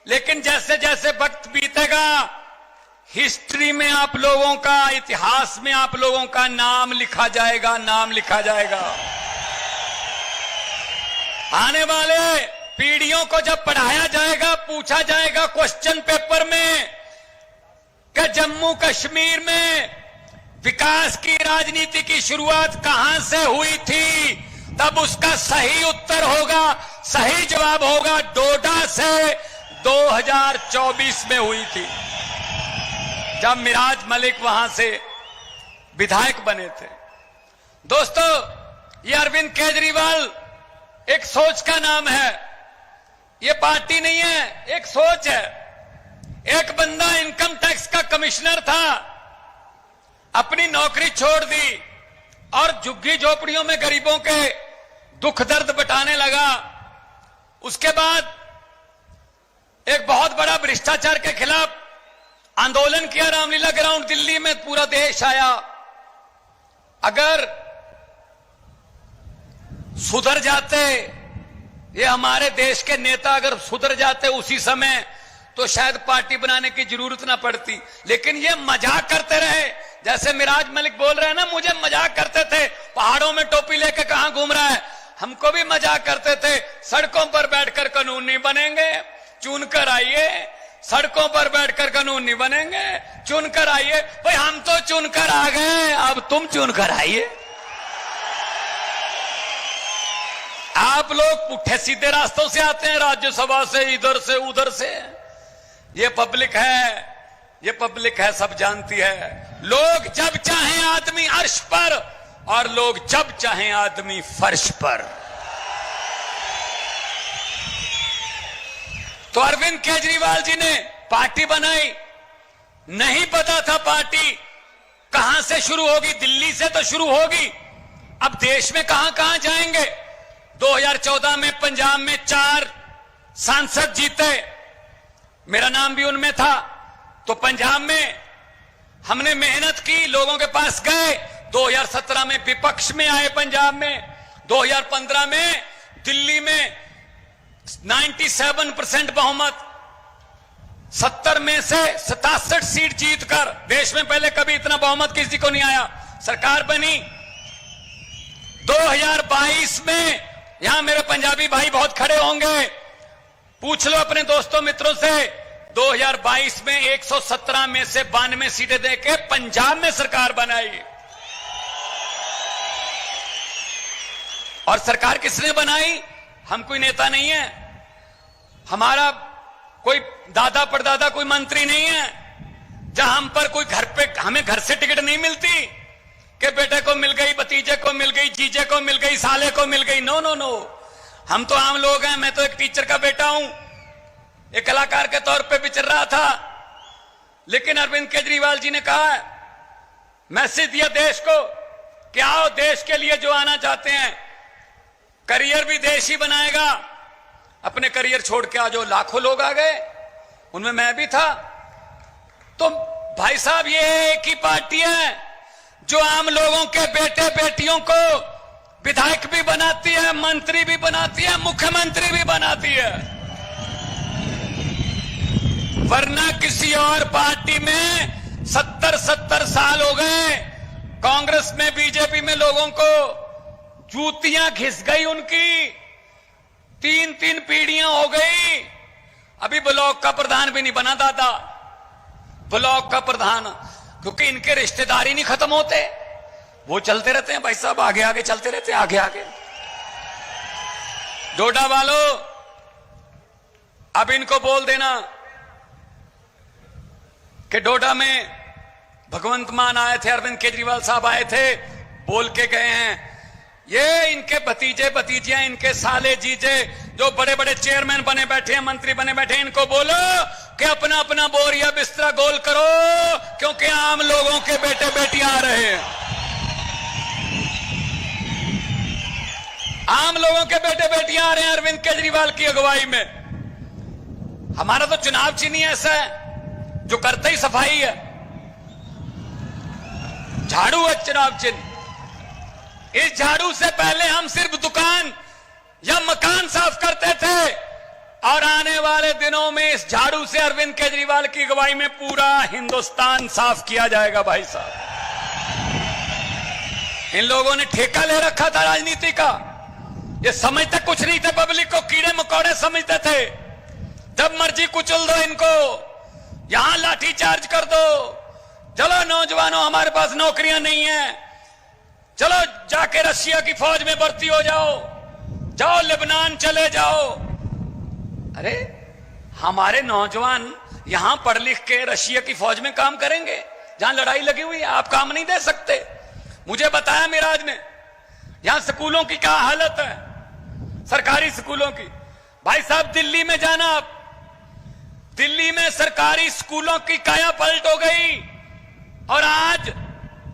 [SPEAKER 4] लेकिन जैसे जैसे वक्त बीतेगा, हिस्ट्री में आप लोगों का, इतिहास में आप लोगों का नाम लिखा जाएगा, नाम लिखा जाएगा। आने वाले पीढ़ियों को जब पढ़ाया जाएगा, पूछा जाएगा क्वेश्चन पेपर में कि जम्मू कश्मीर में विकास की राजनीति की शुरुआत कहां से हुई थी, तब उसका सही उत्तर होगा, सही जवाब होगा, डोडा से 2024 में हुई थी, जब मिराज मलिक वहां से विधायक बने थे। दोस्तों, ये अरविंद केजरीवाल एक सोच का नाम है, ये पार्टी नहीं है, एक सोच है। एक बंदा इनकम टैक्स का कमिश्नर था, अपनी नौकरी छोड़ दी और झुग्गी झोपड़ियों में गरीबों के दुख दर्द बटाने लगा। उसके बाद एक बहुत बड़ा भ्रष्टाचार के खिलाफ आंदोलन किया, रामलीला ग्राउंड दिल्ली में, पूरा देश आया। अगर सुधर जाते ये हमारे देश के नेता, अगर सुधर जाते उसी समय, तो शायद पार्टी बनाने की जरूरत ना पड़ती। लेकिन ये मजाक करते रहे, जैसे मिराज मलिक बोल रहे हैं ना, मुझे मजाक करते थे, पहाड़ों में टोपी लेके कहां घूम रहा है। हमको भी मजाक करते थे, सड़कों पर बैठकर कानून नहीं बनेंगे, चुनकर आइए। सड़कों पर बैठकर कानून नहीं बनेंगे, चुनकर आइए। भाई हम तो चुनकर आ गए, अब तुम चुनकर आइए। आप लोग पुट्ठे सीधे रास्तों से आते हैं, राज्यसभा से, इधर से उधर से। ये पब्लिक है, ये पब्लिक है, सब जानती है। लोग जब चाहें आदमी अर्श पर, और लोग जब चाहें आदमी फर्श पर। तो अरविंद केजरीवाल जी ने पार्टी बनाई, नहीं पता था पार्टी कहां से शुरू होगी, दिल्ली से तो शुरू होगी, अब देश में कहां कहां जाएंगे। 2014 में पंजाब में 4 सांसद जीते, मेरा नाम भी उनमें था। तो पंजाब में हमने मेहनत की, लोगों के पास गए। 2017 में विपक्ष में आए पंजाब में। 2015 में दिल्ली में 97% बहुमत, 70 में से 67 सीट जीतकर, देश में पहले कभी इतना बहुमत किसी को नहीं आया, सरकार बनी। 2022 में, यहां मेरे पंजाबी भाई बहुत खड़े होंगे, पूछ लो अपने दोस्तों मित्रों से, 2022 में 117 में से 92 सीटें देके पंजाब में सरकार बनाई। और सरकार किसने बनाई? हम कोई नेता नहीं है, हमारा कोई दादा परदादा कोई मंत्री नहीं है, जहां हम पर कोई घर पे, हमें घर से टिकट नहीं मिलती कि बेटे को मिल गई, भतीजे को मिल गई, जीजे को मिल गई, साले को मिल गई। नो नो नो, हम तो आम लोग हैं। मैं तो एक टीचर का बेटा हूं, एक कलाकार के तौर पे विचर रहा था। लेकिन अरविंद केजरीवाल जी ने कहा, मैसेज दिया देश को कि आओ, देश के लिए जो आना चाहते हैं, करियर भी देश ही बनाएगा। अपने करियर छोड़ के आज लाखों लोग आ गए, उनमें मैं भी था। तो भाई साहब, ये एक ही पार्टी है जो आम लोगों के बेटे बेटियों को विधायक भी बनाती है, मंत्री भी बनाती है, मुख्यमंत्री भी बनाती है। वरना किसी और पार्टी में 70 साल हो गए, कांग्रेस में, बीजेपी में लोगों को जूतियां घिस गई उनकी, 3-3 पीढ़ियां हो गई। अभी ब्लॉक का प्रधान भी नहीं बना दादा, ब्लॉक का प्रधान, क्योंकि इनके रिश्तेदारी नहीं खत्म होते, वो चलते रहते हैं भाई साहब, आगे आगे चलते रहते हैं, आगे आगे। डोडा वालों, अब इनको बोल देना कि डोडा में भगवंत मान आए थे, अरविंद केजरीवाल साहब आए थे, बोल के गए हैं। ये इनके भतीजे भतीजियां, इनके साले जीजे जो बड़े बड़े चेयरमैन बने बैठे हैं, मंत्री बने बैठे हैं, इनको बोलो कि अपना अपना बोरिया बिस्तरा गोल करो, क्योंकि आम लोगों के बेटे बेटियां आ रहे हैं। आम लोगों के बेटे बेटियां आ रहे हैं अरविंद केजरीवाल की अगुवाई में। हमारा तो चुनाव चिन्ह ही ऐसा है जो करते ही सफाई है, झाड़ू है चुनाव चिन्ह। इस झाड़ू से पहले हम सिर्फ दुकान या मकान साफ करते थे, और आने वाले दिनों में इस झाड़ू से अरविंद केजरीवाल की अगुवाई में पूरा हिंदुस्तान साफ किया जाएगा भाई साहब। इन लोगों ने ठेका ले रखा था राजनीति का, ये समझते कुछ नहीं थे, पब्लिक को कीड़े मकोड़े समझते थे। जब मर्जी कुचल दो इनको, यहां लाठी चार्ज कर दो, चलो नौजवानों हमारे पास नौकरियां नहीं है, चलो जाके रशिया की फौज में भर्ती हो जाओ, जाओ लेबनान चले जाओ। अरे हमारे नौजवान यहां पढ़ लिख के रशिया की फौज में काम करेंगे जहां लड़ाई लगी हुई है, आप काम नहीं दे सकते। मुझे बताया मिराज ने, यहां स्कूलों की क्या हालत है, सरकारी स्कूलों की। भाई साहब दिल्ली में जाना, आप दिल्ली में सरकारी स्कूलों की काया पलट हो गई, और आज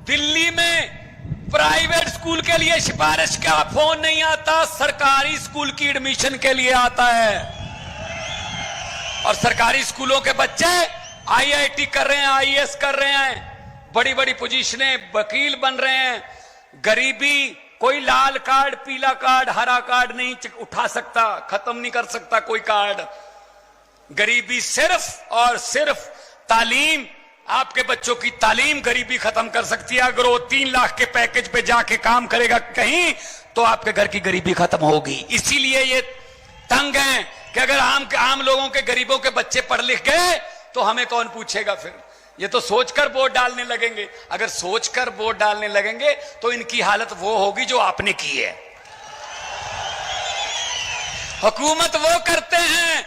[SPEAKER 4] दिल्ली में प्राइवेट स्कूल के लिए सिफारिश का फोन नहीं आता, सरकारी स्कूल की एडमिशन के लिए आता है। और सरकारी स्कूलों के बच्चे आईआईटी कर रहे हैं, आईएएस कर रहे हैं, बड़ी बड़ी पोजीशनें, वकील बन रहे हैं। गरीबी, कोई लाल कार्ड, पीला कार्ड, हरा कार्ड नहीं उठा सकता, खत्म नहीं कर सकता कोई कार्ड। गरीबी सिर्फ और सिर्फ तालीम, आपके बच्चों की तालीम गरीबी खत्म कर सकती है। अगर वो 3 लाख के पैकेज पे जाके काम करेगा कहीं, तो आपके घर की गरीबी खत्म होगी। इसीलिए ये तंग है कि अगर आम लोगों के, गरीबों के बच्चे पढ़ लिख गए तो हमें कौन पूछेगा फिर। ये तो सोचकर वोट डालने लगेंगे, अगर सोचकर वोट डालने लगेंगे तो इनकी हालत वो होगी जो आपने की है। हुकूमत वो करते हैं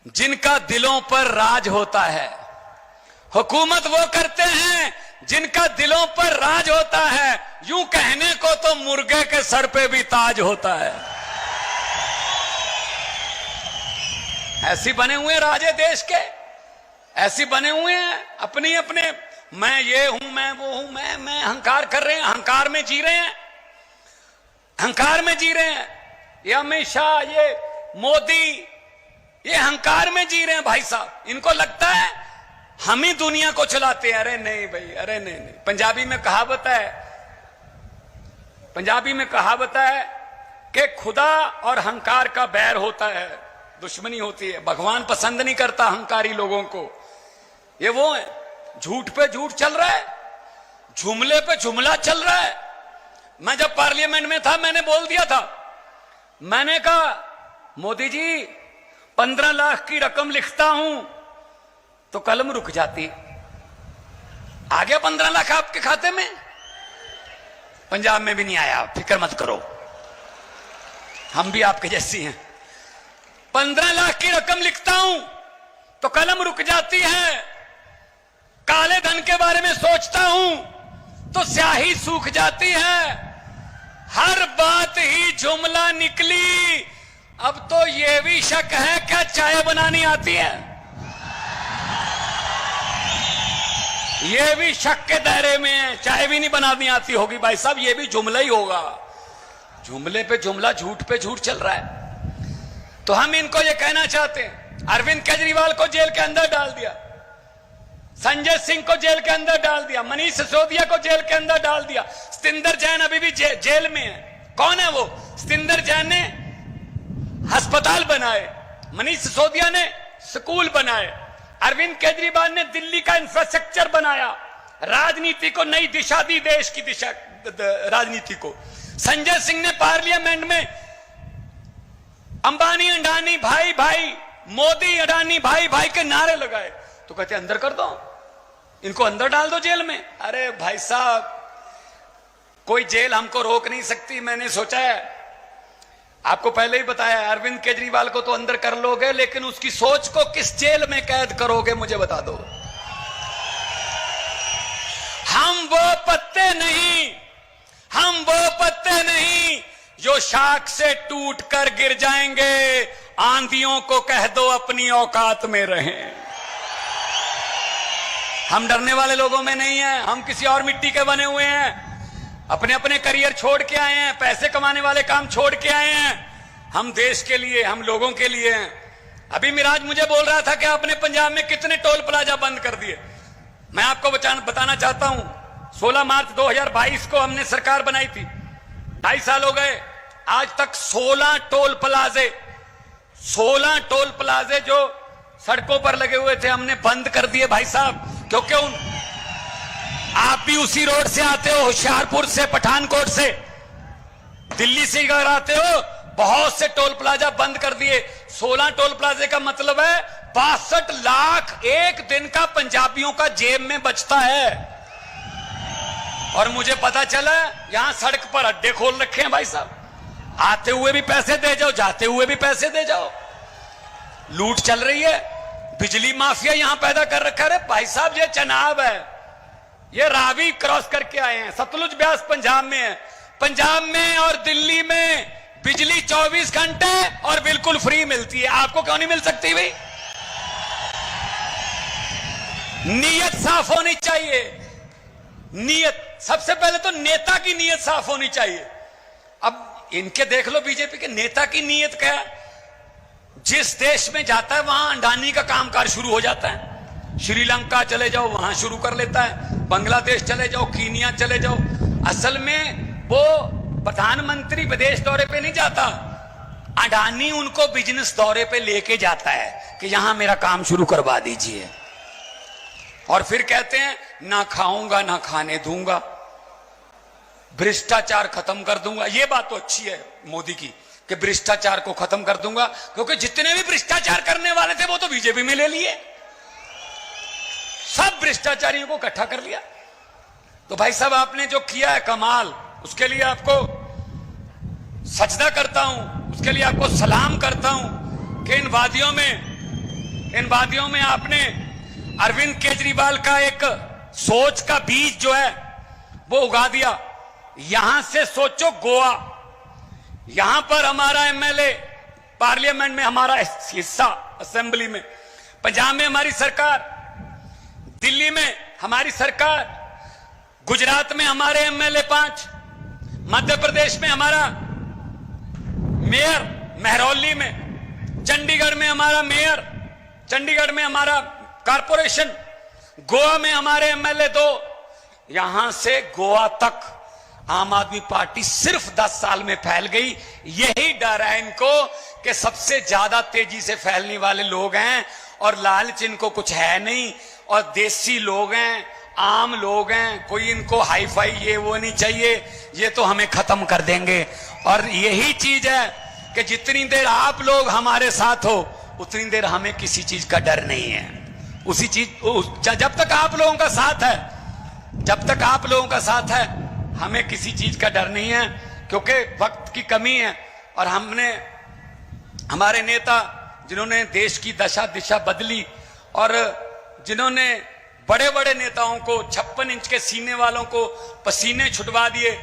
[SPEAKER 4] जिनका दिलों पर राज होता है, हुकूमत वो करते हैं जिनका दिलों पर राज होता है। यूं कहने को तो मुर्गे के सर पे भी ताज होता है। ऐसी बने हुए राजे देश के, ऐसी बने हुए हैं अपने अपने, मैं ये हूं, मैं वो हूं, मैं अहंकार कर रहे हैं, अहंकार में जी रहे हैं, अहंकार में जी रहे हैं। ये अमित शाह, ये मोदी, ये अहंकार में जी रहे हैं भाई साहब। इनको लगता है हम ही दुनिया को चलाते हैं। अरे नहीं भाई, अरे नहीं नहीं। पंजाबी में कहावत है, पंजाबी में कहावत है कि खुदा और अहंकार का बैर होता है, दुश्मनी होती है। भगवान पसंद नहीं करता अहंकारी लोगों को। ये वो है, झूठ पे झूठ चल रहा है, जुमले पे जुमला चल रहा है। मैं जब पार्लियामेंट में था, मैंने बोल दिया था, मैंने कहा मोदी जी 15 लाख की रकम लिखता हूं तो कलम रुक जाती। आ गया 15 लाख आपके खाते में? पंजाब में भी नहीं आया, फिक्र मत करो, हम भी आपके जैसी हैं। 15 लाख की रकम लिखता हूं तो कलम रुक जाती है। काले धन के बारे में सोचता हूं तो स्याही सूख जाती है। हर बात ही जुमला निकली। अब तो यह भी शक है क्या चाय बनानी आती है? यह भी शक के दायरे में है, चाय भी नहीं बनानी आती होगी भाई साहब, यह भी जुमला ही होगा। जुमले पे जुमला, झूठ पे झूठ चल रहा है। तो हम इनको यह कहना चाहते हैं, अरविंद केजरीवाल को जेल के अंदर डाल दिया, संजय सिंह को जेल के अंदर डाल दिया, मनीष सिसोदिया को जेल के अंदर डाल दिया, सतिंदर जैन अभी भी जेल में है। कौन है वो? सतिंदर जैन ने अस्पताल बनाए, मनीष सिसोदिया ने स्कूल बनाए, अरविंद केजरीवाल ने दिल्ली का इंफ्रास्ट्रक्चर बनाया, राजनीति को नई दिशा दी, देश की दिशा राजनीति को। संजय सिंह ने पार्लियामेंट में अंबानी अडानी भाई भाई, मोदी अडानी भाई भाई के नारे लगाए, तो कहते अंदर कर दो, इनको अंदर डाल दो जेल में। अरे भाई साहब, कोई जेल हमको रोक नहीं सकती। मैंने सोचा है, आपको पहले ही बताया, अरविंद केजरीवाल को तो अंदर कर लोगे, लेकिन उसकी सोच को किस जेल में कैद करोगे मुझे बता दो। हम वो पत्ते नहीं जो शाख से टूट कर गिर जाएंगे। आंधियों को कह दो अपनी औकात में रहें। हम डरने वाले लोगों में नहीं है, हम किसी और मिट्टी के बने हुए हैं। अपने अपने करियर छोड़ के आए हैं, पैसे कमाने वाले काम छोड़ के आए हैं। हम देश के लिए, हम लोगों के लिए हैं। अभी मिराज मुझे बोल रहा था कि आपने पंजाब में कितने टोल प्लाजा बंद कर दिए। मैं आपको बताना चाहता हूं, 16 मार्च 2022 को हमने सरकार बनाई थी, 2.5 साल हो गए, आज तक 16 टोल प्लाजे जो सड़कों पर लगे हुए थे हमने बंद कर दिए भाई साहब। क्योंकि आप भी उसी रोड से आते हो, होशियारपुर से, पठानकोट से, दिल्ली से अगर आते हो, बहुत से टोल प्लाजा बंद कर दिए। 16 टोल प्लाजे का मतलब है 62 लाख एक दिन का पंजाबियों का जेब में बचता है। और मुझे पता चला यहां सड़क पर अड्डे खोल रखे हैं भाई साहब, आते हुए भी पैसे दे जाओ, जाते हुए भी पैसे दे जाओ। लूट चल रही है, बिजली माफिया यहां पैदा कर रखा है। भाई साहब, ये चनाब है, ये रावी क्रॉस करके आए हैं, सतलुज ब्यास पंजाब में है। पंजाब में और दिल्ली में बिजली 24 घंटे और बिल्कुल फ्री मिलती है, आपको क्यों नहीं मिल सकती भाई? नीयत साफ होनी चाहिए। नीयत, सबसे पहले तो नेता की नीयत साफ होनी चाहिए। अब इनके देख लो, बीजेपी के नेता की नीयत क्या है? जिस देश में जाता है वहां अडानी का कामकाज शुरू हो जाता है। श्रीलंका चले जाओ, वहां शुरू कर लेता है, बांग्लादेश चले जाओ, कीनिया चले जाओ। असल में वो प्रधानमंत्री विदेश दौरे पे नहीं जाता, अडानी उनको बिजनेस दौरे पे लेके जाता है कि यहां मेरा काम शुरू करवा दीजिए। और फिर कहते हैं ना खाऊंगा ना खाने दूंगा, भ्रष्टाचार खत्म कर दूंगा। ये बात तो अच्छी है मोदी की कि भ्रष्टाचार को खत्म कर दूंगा, क्योंकि जितने भी भ्रष्टाचार करने वाले थे वो तो बीजेपी में ले लिए, सब भ्रष्टाचारियों को इकट्ठा कर लिया। तो भाई साहब, आपने जो किया है कमाल, उसके लिए आपको सजदा करता हूं, उसके लिए आपको सलाम करता हूं कि इन वादियों में आपने अरविंद केजरीवाल का एक सोच का बीज जो है वो उगा दिया। यहां से सोचो गोवा, यहां पर हमारा एमएलए पार्लियामेंट में हमारा हिस्सा असेंबली में, पंजाब में हमारी सरकार, दिल्ली में हमारी सरकार, गुजरात में हमारे एमएलए 5, मध्य प्रदेश में हमारा मेयर महरौली में, चंडीगढ़ में हमारा मेयर, चंडीगढ़ में हमारा कारपोरेशन, गोवा में हमारे एमएलए 2। यहां से गोवा तक आम आदमी पार्टी सिर्फ 10 साल में फैल गई। यही डर है इनको कि सबसे ज्यादा तेजी से फैलने वाले लोग हैं और लालच इनको कुछ है नहीं, और देसी लोग हैं, आम लोग हैं, कोई इनको हाई फाई ये वो नहीं चाहिए, ये तो हमें खत्म कर देंगे। और यही चीज है कि जितनी देर आप लोग हमारे साथ हो उतनी देर हमें किसी चीज का डर नहीं है। उसी चीज जब तक आप लोगों का साथ है, जब तक आप लोगों का साथ है, हमें किसी चीज का डर नहीं है, क्योंकि वक्त की कमी है। और हमने, हमारे नेता जिन्होंने देश की दशा दिशा बदली, और जिन्होंने बड़े बड़े नेताओं को, 56 इंच के सीने वालों को पसीने छुटवा दिए,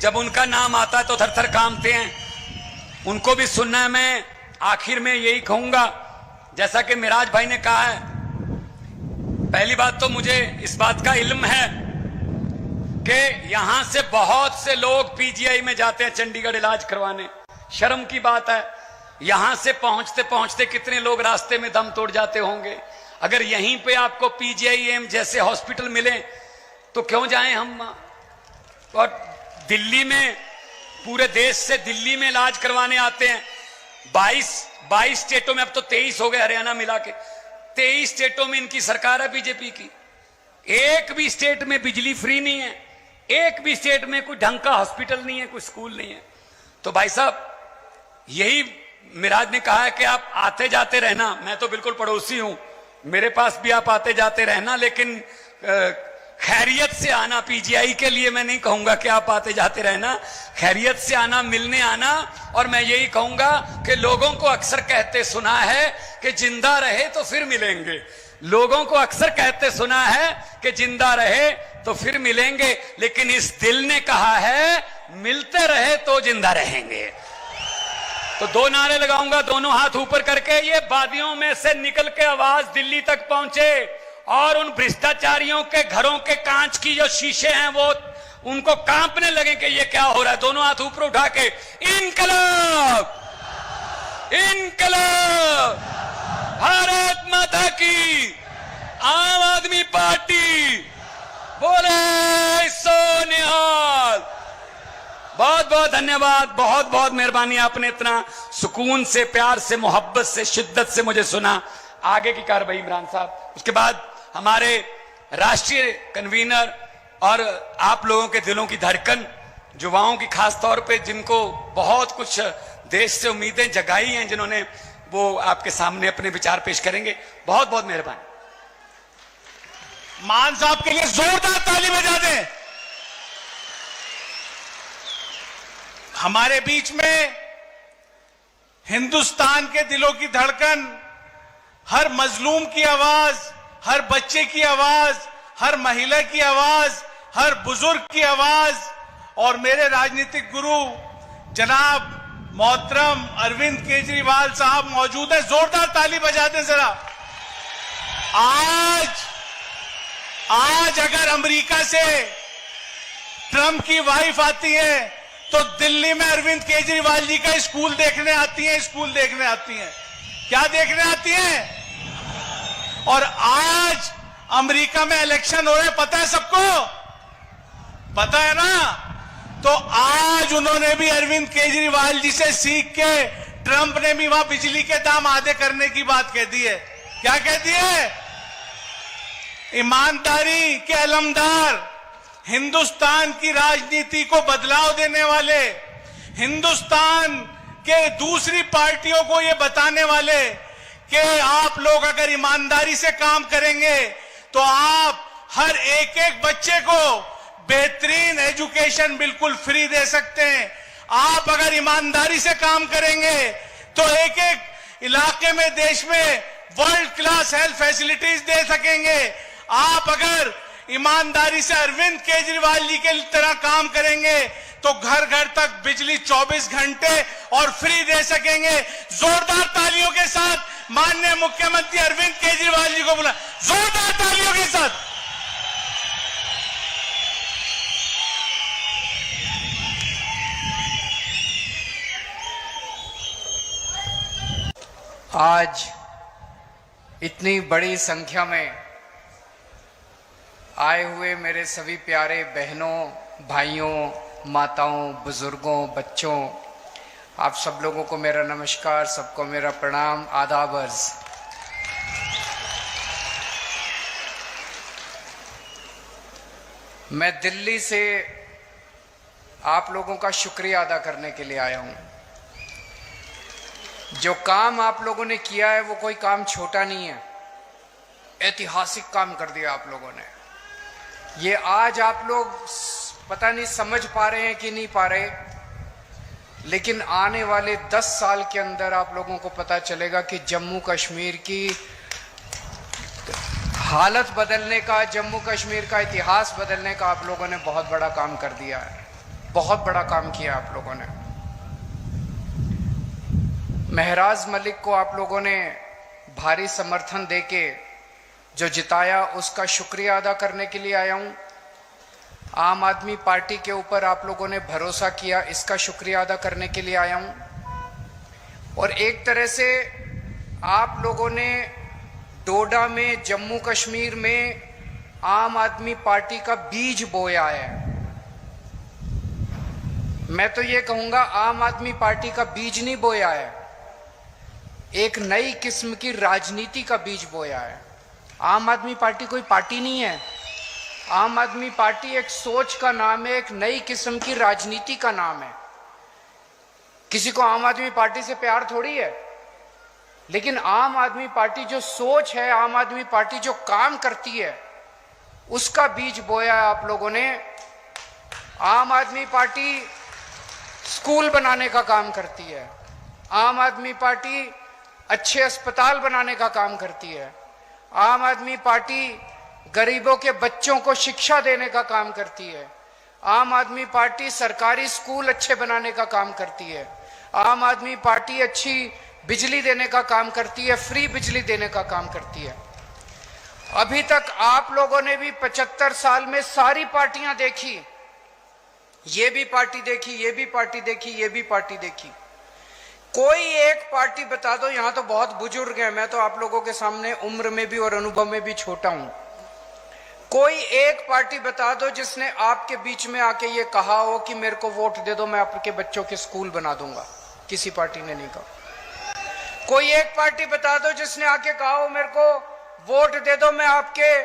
[SPEAKER 4] जब उनका नाम आता है तो थर थर कांपते हैं। उनको भी सुनना है। मैं आखिर में यही कहूंगा, जैसा कि मिराज भाई ने कहा है, पहली बात तो मुझे इस बात का इल्म है कि यहां से बहुत से लोग पीजीआई में जाते हैं चंडीगढ़ इलाज करवाने। शर्म की बात है, यहां से पहुंचते पहुंचते कितने लोग रास्ते में दम तोड़ जाते होंगे। अगर यहीं पे आपको पीजीआईएम जैसे हॉस्पिटल मिले तो क्यों जाएं हम। और दिल्ली में, पूरे देश से दिल्ली में इलाज करवाने आते हैं। 22 स्टेटों में, अब तो 23 हो गए हरियाणा मिला के, 23 स्टेटों में इनकी सरकार है बीजेपी की। एक भी स्टेट में बिजली फ्री नहीं है, एक भी स्टेट में कोई ढंग का हॉस्पिटल नहीं है, कोई स्कूल नहीं है। तो भाई साहब, यही मिराज ने कहा है कि आप आते जाते रहना। मैं तो बिल्कुल पड़ोसी हूं, मेरे पास भी आप आते जाते रहना, लेकिन खैरियत से आना। पीजीआई के लिए मैं नहीं कहूंगा कि आप आते जाते रहना, खैरियत से आना, मिलने आना। और मैं यही कहूंगा कि लोगों को अक्सर कहते सुना है कि जिंदा रहे तो फिर मिलेंगे। लोगों को अक्सर कहते सुना है कि जिंदा रहे तो फिर मिलेंगे, लेकिन इस दिल ने कहा है मिलते रहे तो जिंदा रहेंगे। तो 2 नारे लगाऊंगा, दोनों हाथ ऊपर करके। ये वादियों में से निकल के आवाज दिल्ली तक पहुंचे और उन भ्रष्टाचारियों के घरों के कांच की जो शीशे हैं वो उनको कांपने लगे कि ये क्या हो रहा है। दोनों हाथ ऊपर उठा के इनकलाब, इनकलाब, भारत माता की, आम आदमी पार्टी, बोले सो निहाल। बहुत बहुत धन्यवाद, बहुत बहुत मेहरबानी, आपने इतना सुकून से, प्यार से, मोहब्बत से, शिद्दत से मुझे सुना। आगे की कार्रवाई इमरान साहब, उसके बाद हमारे राष्ट्रीय कन्वीनर और आप लोगों के दिलों की धड़कन, युवाओं की खास तौर पे, जिनको बहुत कुछ देश से उम्मीदें जगाई हैं, जिन्होंने, वो आपके सामने अपने विचार पेश करेंगे। बहुत बहुत मेहरबानी।
[SPEAKER 1] मान साहब के लिए जोरदार ताली बजा दें। हमारे बीच में हिंदुस्तान के दिलों की धड़कन, हर मजलूम की आवाज, हर बच्चे की आवाज, हर महिला की आवाज, हर बुजुर्ग की आवाज, और मेरे राजनीतिक गुरु जनाब मोहतरम अरविंद केजरीवाल साहब मौजूद है। जोरदार ताली बजा दें जरा। आज अगर अमेरिका से ट्रंप की वाइफ आती है तो दिल्ली में अरविंद केजरीवाल जी का स्कूल देखने आती हैं, स्कूल देखने आती हैं। क्या देखने आती हैं? और आज अमेरिका में इलेक्शन हो रहे हैं, पता है सबको, पता है ना? तो आज उन्होंने भी अरविंद केजरीवाल जी से सीख के, ट्रंप ने भी वहां बिजली के दाम आधे करने की बात कह दी है। क्या कह दी है? ईमानदारी के अलमदार, हिंदुस्तान की राजनीति को बदलाव देने वाले, हिंदुस्तान के दूसरी पार्टियों को ये बताने वाले कि आप लोग अगर ईमानदारी से काम करेंगे तो आप हर एक एक बच्चे को बेहतरीन एजुकेशन बिल्कुल फ्री दे सकते हैं। आप अगर ईमानदारी से काम करेंगे तो एक एक इलाके में, देश में वर्ल्ड क्लास हेल्थ फैसिलिटीज दे सकेंगे। आप अगर ईमानदारी से अरविंद केजरीवाल जी के तरह काम करेंगे तो घर घर तक बिजली 24 घंटे और फ्री दे सकेंगे। जोरदार तालियों के साथ माननीय मुख्यमंत्री अरविंद केजरीवाल जी को बुला, जोरदार तालियों के साथ।
[SPEAKER 5] आज इतनी बड़ी संख्या में आए हुए मेरे सभी प्यारे बहनों, भाइयों, माताओं, बुजुर्गों, बच्चों, आप सब लोगों को मेरा नमस्कार, सबको मेरा प्रणाम, आदाब अर्ज। मैं दिल्ली से आप लोगों का शुक्रिया अदा करने के लिए आया हूं। जो काम आप लोगों ने किया है वो कोई काम छोटा नहीं है, ऐतिहासिक काम कर दिया आप लोगों ने। ये आज आप लोग पता नहीं समझ पा रहे हैं कि नहीं पा रहे, लेकिन आने वाले 10 साल के अंदर आप लोगों को पता चलेगा कि जम्मू कश्मीर की हालत बदलने का, जम्मू कश्मीर का इतिहास बदलने का आप लोगों ने बहुत बड़ा काम कर दिया है, बहुत बड़ा काम किया आप लोगों ने। महराज मलिक को आप लोगों ने भारी समर्थन देके जो जिताया, उसका शुक्रिया अदा करने के लिए आया हूं। आम आदमी पार्टी के ऊपर आप लोगों ने भरोसा किया, इसका शुक्रिया अदा करने के लिए आया हूं। और एक तरह से आप लोगों ने डोडा में, जम्मू कश्मीर में आम आदमी पार्टी का बीज बोया है। मैं तो ये कहूंगा आम आदमी पार्टी का बीज नहीं बोया है, एक नई किस्म की राजनीति का बीज बोया है। आम आदमी पार्टी कोई पार्टी नहीं है, आम आदमी पार्टी एक सोच का नाम है, एक नई किस्म की राजनीति का नाम है। किसी को आम आदमी पार्टी से प्यार थोड़ी है, लेकिन आम आदमी पार्टी जो सोच है, आम आदमी पार्टी जो काम करती है, उसका बीज बोया है आप लोगों ने। आम आदमी पार्टी स्कूल बनाने का काम करती है, आम आदमी पार्टी अच्छे अस्पताल बनाने का काम करती है, आम आदमी पार्टी गरीबों के बच्चों को शिक्षा देने का काम करती है, आम आदमी पार्टी सरकारी स्कूल अच्छे बनाने का काम करती है, आम आदमी पार्टी अच्छी बिजली देने का काम करती है, फ्री बिजली देने का काम करती है। अभी तक आप लोगों ने भी 75 साल में सारी पार्टियां देखी, ये भी पार्टी देखी, ये भी पार्टी देखी, ये भी पार्टी देखी। कोई एक पार्टी बता दो, यहां तो बहुत बुजुर्ग हैं, मैं तो आप लोगों के सामने उम्र में भी और अनुभव में भी छोटा हूं। कोई एक पार्टी बता दो जिसने आपके बीच में आके ये कहा हो कि मेरे को वोट दे दो, मैं आपके बच्चों के स्कूल बना दूंगा। किसी पार्टी ने नहीं कहा। कोई एक पार्टी बता दो जिसने आके कहा हो मेरे को वोट दे दो, मैं आपके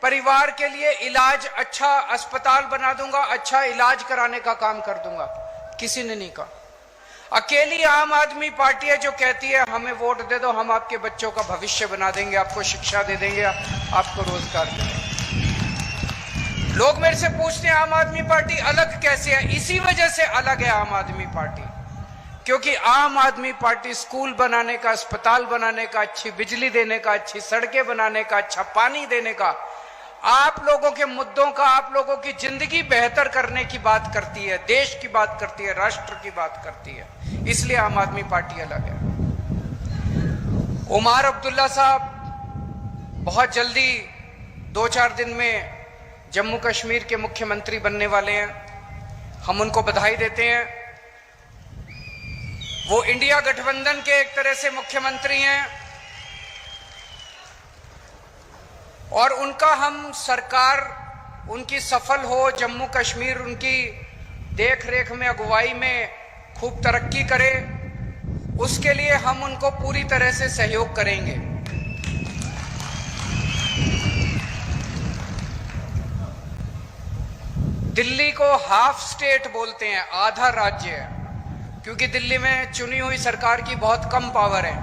[SPEAKER 5] परिवार के लिए इलाज, अच्छा अस्पताल बना दूंगा, अच्छा इलाज कराने का काम कर दूंगा। किसी ने नहीं कहा। अकेली आम आदमी पार्टी है जो कहती है हमें वोट दे दो, हम आपके बच्चों का भविष्य बना देंगे, आपको शिक्षा दे देंगे, आपको रोजगार देंगे। लोग मेरे से पूछते हैं आम आदमी पार्टी अलग कैसे है? इसी वजह से अलग है आम आदमी पार्टी, क्योंकि आम आदमी पार्टी स्कूल बनाने का, अस्पताल बनाने का, अच्छी बिजली देने का, अच्छी सड़कें बनाने का, अच्छा पानी देने का, आप लोगों के मुद्दों का, आप लोगों की जिंदगी बेहतर करने की बात करती है, देश की बात करती है, राष्ट्र की बात करती है। इसलिए आम आदमी पार्टी अलग है। उमर अब्दुल्ला साहब बहुत जल्दी 2-4 दिन में जम्मू कश्मीर के मुख्यमंत्री बनने वाले हैं। हम उनको बधाई देते हैं। वो इंडिया गठबंधन के एक तरह से मुख्यमंत्री हैं और उनका हम सरकार उनकी सफल हो, जम्मू कश्मीर उनकी देख रेख में, अगुवाई में खूब तरक्की करे, उसके लिए हम उनको पूरी तरह से सहयोग करेंगे। दिल्ली को हाफ स्टेट बोलते हैं, आधा राज्य है, क्योंकि दिल्ली में चुनी हुई सरकार की बहुत कम पावर है।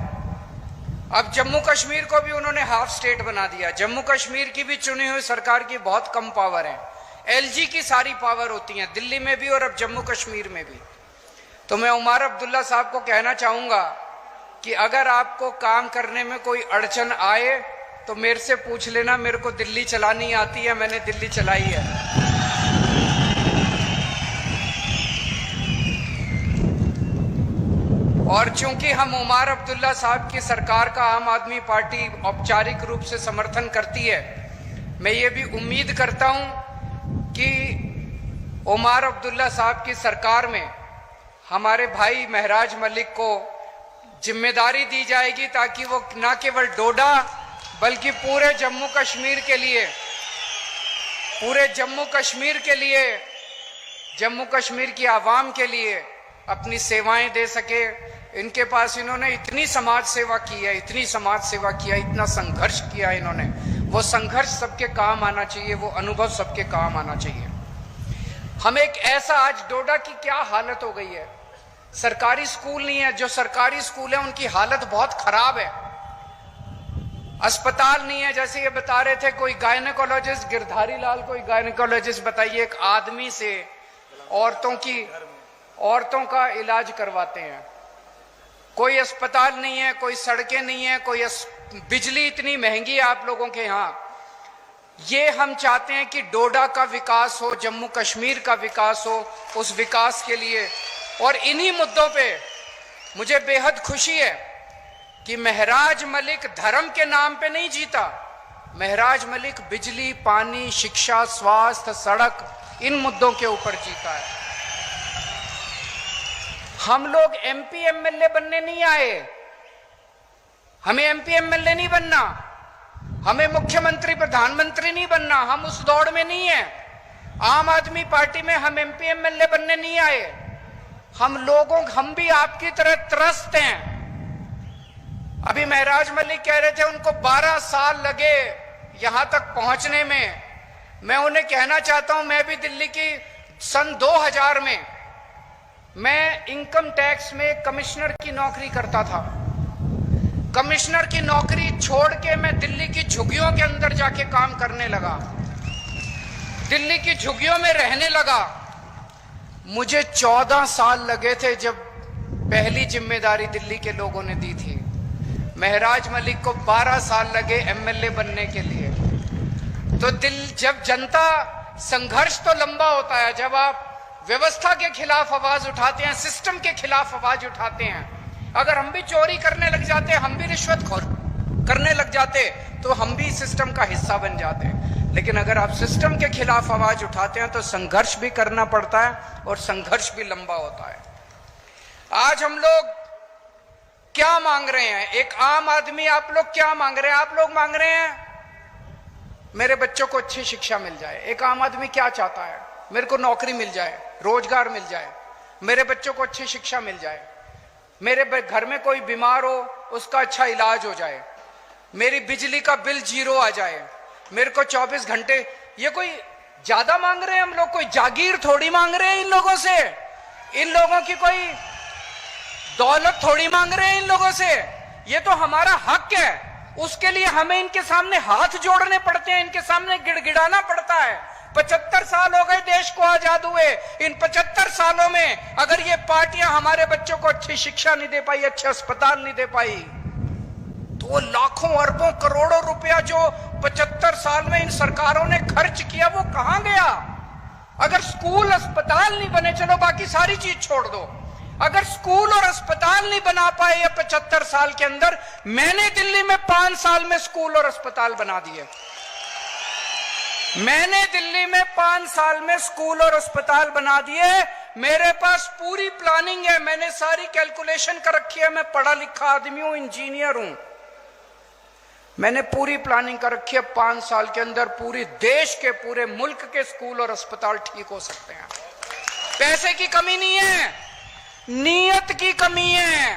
[SPEAKER 5] अब जम्मू कश्मीर को भी उन्होंने हाफ स्टेट बना दिया। जम्मू कश्मीर की भी चुनी हुई सरकार की बहुत कम पावर है। एलजी की सारी पावर होती है दिल्ली में भी और अब जम्मू कश्मीर में भी। तो मैं उमर अब्दुल्ला साहब को कहना चाहूंगा कि अगर आपको काम करने में कोई अड़चन आए तो मेरे से पूछ लेना। मेरे को दिल्ली चलानी आती है, मैंने दिल्ली चलाई है। और चूंकि हम उमर अब्दुल्ला साहब की सरकार का आम आदमी पार्टी औपचारिक रूप से समर्थन करती है, मैं ये भी उम्मीद करता हूं कि उमर अब्दुल्ला साहब की सरकार में हमारे भाई महराज मलिक को जिम्मेदारी दी जाएगी, ताकि वो न केवल डोडा बल्कि पूरे जम्मू कश्मीर के लिए, पूरे जम्मू कश्मीर के लिए, जम्मू कश्मीर की आवाम के लिए अपनी सेवाएं दे सके। इनके पास इन्होंने इतनी समाज सेवा की है, इतनी समाज सेवा किया, इतना संघर्ष किया इन्होंने। वो संघर्ष सबके काम आना चाहिए, वो अनुभव सबके काम आना चाहिए। हम एक ऐसा, आज डोडा की क्या हालत हो गई है, सरकारी स्कूल नहीं है, जो सरकारी स्कूल है उनकी हालत बहुत खराब है। अस्पताल नहीं है, जैसे ये बता रहे थे कोई गायनेकोलॉजिस्ट, गिरधारी लाल कोई गायनेकोलॉजिस्ट बताइए, एक आदमी से औरतों का इलाज करवाते हैं। कोई अस्पताल नहीं है, कोई सड़कें नहीं है, कोई बिजली इतनी महंगी है आप लोगों के यहाँ। ये हम चाहते हैं कि डोडा का विकास हो, जम्मू कश्मीर का विकास हो। उस विकास के लिए और इन्हीं मुद्दों पे मुझे बेहद खुशी है कि महराज मलिक धर्म के नाम पे नहीं जीता। महराज मलिक बिजली, पानी, शिक्षा, स्वास्थ्य, सड़क, इन मुद्दों के ऊपर जीता है। हम लोग एमपी एमएलए बनने नहीं आए, हमें एमपी एमएलए नहीं बनना, हमें मुख्यमंत्री प्रधानमंत्री नहीं बनना, हम उस दौड़ में नहीं है। आम आदमी पार्टी में हम एमपी एमएलए बनने नहीं आए। हम भी आपकी तरह त्रस्त हैं। अभी महराज मलिक कह रहे थे उनको 12 साल लगे यहां तक पहुंचने में। मैं उन्हें कहना चाहता हूं, मैं भी दिल्ली की सन 2000 में मैं इनकम टैक्स में कमिश्नर की नौकरी करता था। कमिश्नर की नौकरी छोड़ के मैं दिल्ली की झुग्गियों के अंदर जाके काम करने लगा, दिल्ली की झुग्गियों में रहने लगा। मुझे 14 साल लगे थे जब पहली जिम्मेदारी दिल्ली के लोगों ने दी थी। महराज मलिक को 12 साल लगे एमएलए बनने के लिए। तो जब जनता, संघर्ष तो लंबा होता है, जब आप व्यवस्था के खिलाफ आवाज उठाते हैं, सिस्टम के खिलाफ आवाज उठाते हैं। अगर हम भी चोरी करने लग जाते, हम भी रिश्वतखोर करने लग जाते, तो हम भी सिस्टम का हिस्सा बन जाते हैं। लेकिन अगर आप सिस्टम के खिलाफ आवाज उठाते हैं तो संघर्ष भी करना पड़ता है और संघर्ष भी लंबा होता है। आज हम लोग क्या मांग रहे हैं? एक आम आदमी, आप लोग क्या मांग रहे हैं? आप लोग मांग रहे हैं मेरे बच्चों को अच्छी शिक्षा मिल जाए। एक आम आदमी क्या चाहता है? मेरे को नौकरी मिल जाए, रोजगार मिल जाए, मेरे बच्चों को अच्छी शिक्षा मिल जाए, मेरे घर में कोई बीमार हो उसका अच्छा इलाज हो जाए, मेरी बिजली का बिल 0 आ जाए, मेरे को 24 घंटे। ये कोई ज्यादा मांग रहे हैं हम लोग? कोई जागीर थोड़ी मांग रहे हैं इन लोगों से, इन लोगों की कोई दौलत थोड़ी मांग रहे हैं इन लोगों से। ये तो हमारा हक है, उसके लिए हमें इनके सामने हाथ जोड़ने पड़ते हैं, इनके सामने गिड़गिड़ाना पड़ता है। 75 साल हो गए देश को आजाद हुए। इन 75 सालों में अगर ये पार्टियां हमारे बच्चों को अच्छी शिक्षा नहीं दे पाई, अच्छे अस्पताल नहीं दे पाई, तो लाखों अरबों करोड़ों रुपया जो 75 साल में इन सरकारों ने खर्च किया वो कहां गया? अगर स्कूल अस्पताल नहीं बने, चलो बाकी सारी चीज छोड़ दो, अगर स्कूल और अस्पताल नहीं बना पाए ये 75 साल के अंदर, मैंने दिल्ली में 5 साल में स्कूल और अस्पताल बना दिए। मैंने दिल्ली में 5 साल में स्कूल और अस्पताल बना दिए। मेरे पास पूरी प्लानिंग है, मैंने सारी कैलकुलेशन कर रखी है। मैं पढ़ा लिखा आदमी हूं, इंजीनियर हूं, मैंने पूरी प्लानिंग कर रखी है। 5 साल के अंदर पूरी देश के, पूरे मुल्क के स्कूल और अस्पताल ठीक हो सकते हैं। पैसे की कमी नहीं है, नीयत की कमी है,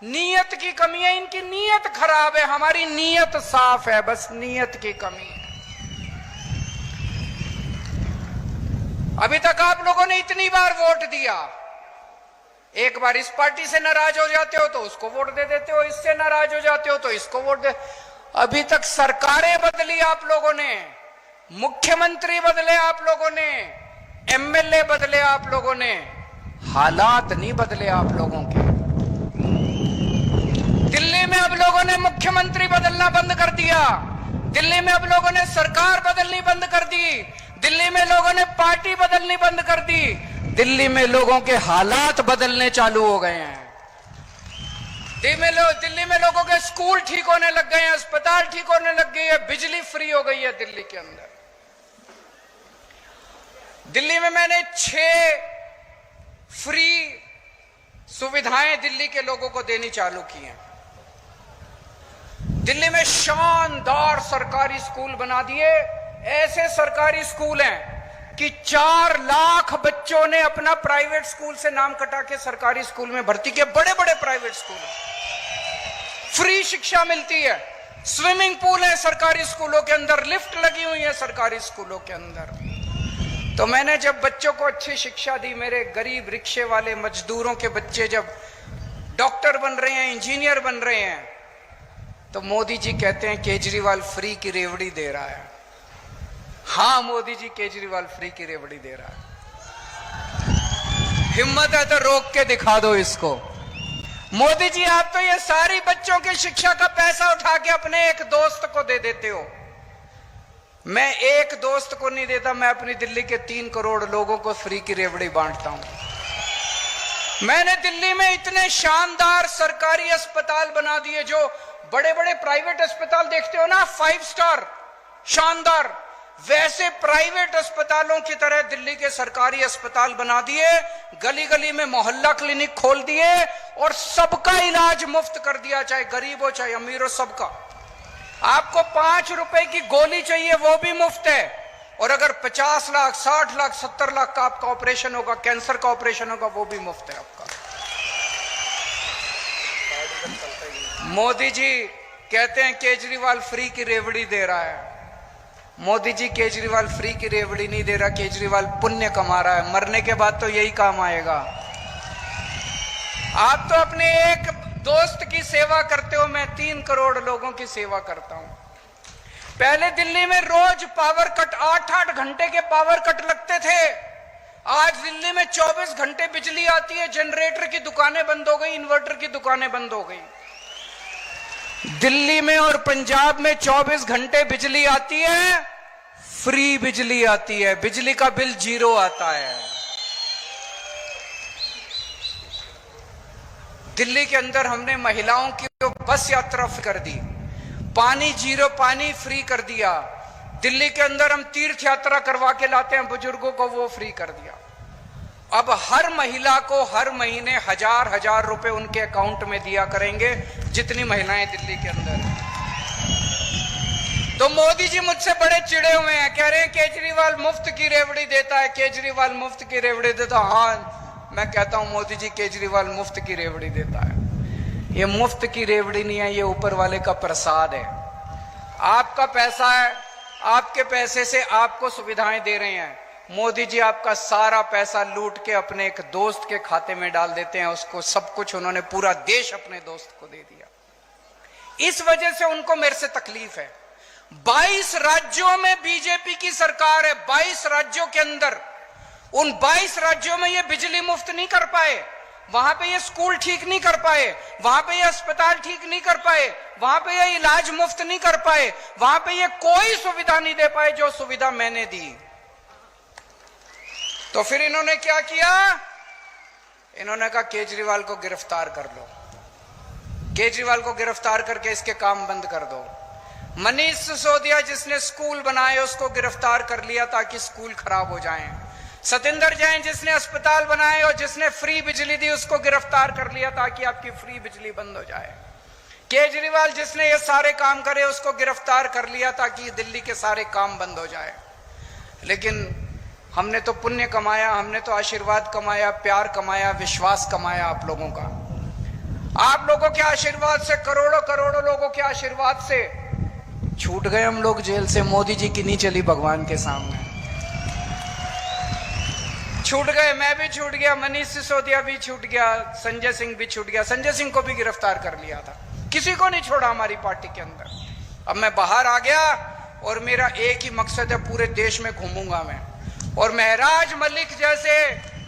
[SPEAKER 5] नीयत की कमी है। इनकी नीयत खराब है, हमारी नीयत साफ है, बस नीयत की कमी है। अभी तक आप लोगों ने इतनी बार वोट दिया, एक बार इस पार्टी से नाराज हो जाते हो तो उसको वोट दे देते हो, इससे नाराज हो जाते हो तो इसको वोट दे। अभी तक सरकारें बदली आप लोगों ने, मुख्यमंत्री बदले आप लोगों ने, एमएलए बदले आप लोगों ने, हालात नहीं बदले आप लोगों के। दिल्ली में अब लोगों ने मुख्यमंत्री बदलना बंद कर दिया, दिल्ली में अब लोगों ने सरकार बदलनी बंद कर दी, दिल्ली में लोगों ने पार्टी बदलनी बंद कर दी, दिल्ली में लोगों के हालात बदलने चालू हो गए हैं। दिल्ली में लोगों के स्कूल ठीक होने लग गए हैं, अस्पताल ठीक होने लग गई है, बिजली फ्री हो गई है दिल्ली के अंदर। दिल्ली में मैंने 6 फ्री सुविधाएं दिल्ली के लोगों को देनी चालू की हैं। दिल्ली में शानदार सरकारी स्कूल बना दिए, ऐसे सरकारी स्कूल हैं कि 4 लाख बच्चों ने अपना प्राइवेट स्कूल से नाम कटा के सरकारी स्कूल में भर्ती किए। बड़े बड़े प्राइवेट स्कूल, फ्री शिक्षा मिलती है, स्विमिंग पूल है सरकारी स्कूलों के अंदर, लिफ्ट लगी हुई है सरकारी स्कूलों के अंदर। तो मैंने जब बच्चों को अच्छी शिक्षा दी, मेरे गरीब रिक्शे वाले मजदूरों के बच्चे जब डॉक्टर बन रहे हैं, इंजीनियर बन रहे हैं, तो मोदी जी कहते हैं केजरीवाल फ्री की रेवड़ी दे रहा है। हाँ, मोदी जी केजरीवाल फ्री की रेवड़ी दे रहा है। हिम्मत है तो रोक के दिखा दो इसको। मोदी जी, आप तो ये सारी बच्चों की शिक्षा का पैसा उठा के अपने एक दोस्त को दे देते हो। मैं एक दोस्त को नहीं देता, मैं अपनी दिल्ली के 3 करोड़ लोगों को फ्री की रेवड़ी बांटता हूं। मैंने दिल्ली में इतने शानदार सरकारी अस्पताल बना दिए, जो बड़े बड़े प्राइवेट अस्पताल देखते हो ना, 5 स्टार शानदार, वैसे प्राइवेट अस्पतालों की तरह दिल्ली के सरकारी अस्पताल बना दिए। गली गली में मोहल्ला क्लिनिक खोल दिए और सबका इलाज मुफ्त कर दिया, चाहे गरीब हो चाहे अमीर हो, सबका। आपको 5 रुपए की गोली चाहिए वो भी मुफ्त है, और अगर 50 लाख 60 लाख 70 लाख का आपका ऑपरेशन होगा, कैंसर का ऑपरेशन होगा, वो भी मुफ्त है आपका। मोदी जी कहते हैं केजरीवाल फ्री की रेवड़ी दे रहा है। मोदी जी केजरीवाल फ्री की रेवड़ी नहीं दे रहा, केजरीवाल पुण्य कमा रहा है। मरने के बाद तो यही काम आएगा। आप तो अपने एक दोस्त की सेवा करते हो, मैं 3 करोड़ लोगों की सेवा करता हूं। पहले दिल्ली में रोज पावर कट 8-8 घंटे के पावर कट लगते थे। आज दिल्ली में 24 घंटे बिजली आती है। जनरेटर की दुकानें बंद हो गई, इन्वर्टर की दुकानें बंद हो गई। दिल्ली में और पंजाब में 24 घंटे बिजली आती है, फ्री बिजली आती है, बिजली का बिल 0 आता है। दिल्ली के अंदर हमने महिलाओं की तो बस यात्रा कर दी, पानी 0, पानी फ्री कर दिया। दिल्ली के अंदर हम तीर्थ यात्रा करवा के लाते हैं बुजुर्गों को, वो फ्री कर दिया। अब हर महिला को हर महीने 1000 रुपए उनके अकाउंट में दिया करेंगे, जितनी महिलाएं दिल्ली के अंदर हैं। तो मोदी जी मुझसे बड़े चिड़े हुए हैं, कह रहे हैं केजरीवाल मुफ्त की रेवड़ी देता है, केजरीवाल मुफ्त की रेवड़ी देता है। हाँ, मैं कहता हूं मोदी जी केजरीवाल मुफ्त की रेवड़ी देता है। ये मुफ्त की रेवड़ी नहीं है, ये ऊपर वाले का प्रसाद है। आपका पैसा है, आपके पैसे से आपको सुविधाएं दे रहे हैं। मोदी जी आपका सारा पैसा लूट के अपने एक दोस्त के खाते में डाल देते हैं, उसको सब कुछ उन्होंने पूरा देश अपने दोस्त को दे दिया। इस वजह से उनको मेरे से तकलीफ है। 22 राज्यों में बीजेपी की सरकार है। 22 राज्यों के अंदर, उन 22 राज्यों में ये बिजली मुफ्त नहीं कर पाए, वहां पे ये स्कूल ठीक नहीं कर पाए, वहां पे ये अस्पताल ठीक नहीं कर पाए, वहां पे ये इलाज मुफ्त नहीं कर पाए, वहां पे ये कोई सुविधा नहीं दे पाए जो सुविधा मैंने दी। तो फिर इन्होंने क्या किया? इन्होंने कहा केजरीवाल को गिरफ्तार कर लो, केजरीवाल को गिरफ्तार करके इसके काम बंद कर दो। मनीष सिसोदिया जिसने स्कूल बनाए उसको गिरफ्तार कर लिया ताकि स्कूल खराब हो जाएं। सतेंद्र जैन जिसने अस्पताल बनाए और जिसने फ्री बिजली दी उसको गिरफ्तार कर लिया ताकि आपकी फ्री बिजली बंद हो जाए। केजरीवाल जिसने ये सारे काम करे उसको गिरफ्तार कर लिया ताकि दिल्ली के सारे काम बंद हो जाए। लेकिन हमने तो पुण्य कमाया, हमने तो आशीर्वाद कमाया, प्यार कमाया, विश्वास कमाया आप लोगों का। आप लोगों के आशीर्वाद से, करोड़ों करोड़ों लोगों के आशीर्वाद से छूट गए हम लोग जेल से। मोदी जी की नहीं चली भगवान के सामने, छूट गए। मैं भी छूट गया, मनीष सिसोदिया भी छूट गया, संजय सिंह भी छूट गया। संजय सिंह को भी गिरफ्तार कर लिया था, किसी को नहीं छोड़ा हमारी पार्टी के अंदर। अब मैं बाहर आ गया और मेरा एक ही मकसद है, पूरे देश में घूमूंगा मैं। और महराज मलिक जैसे,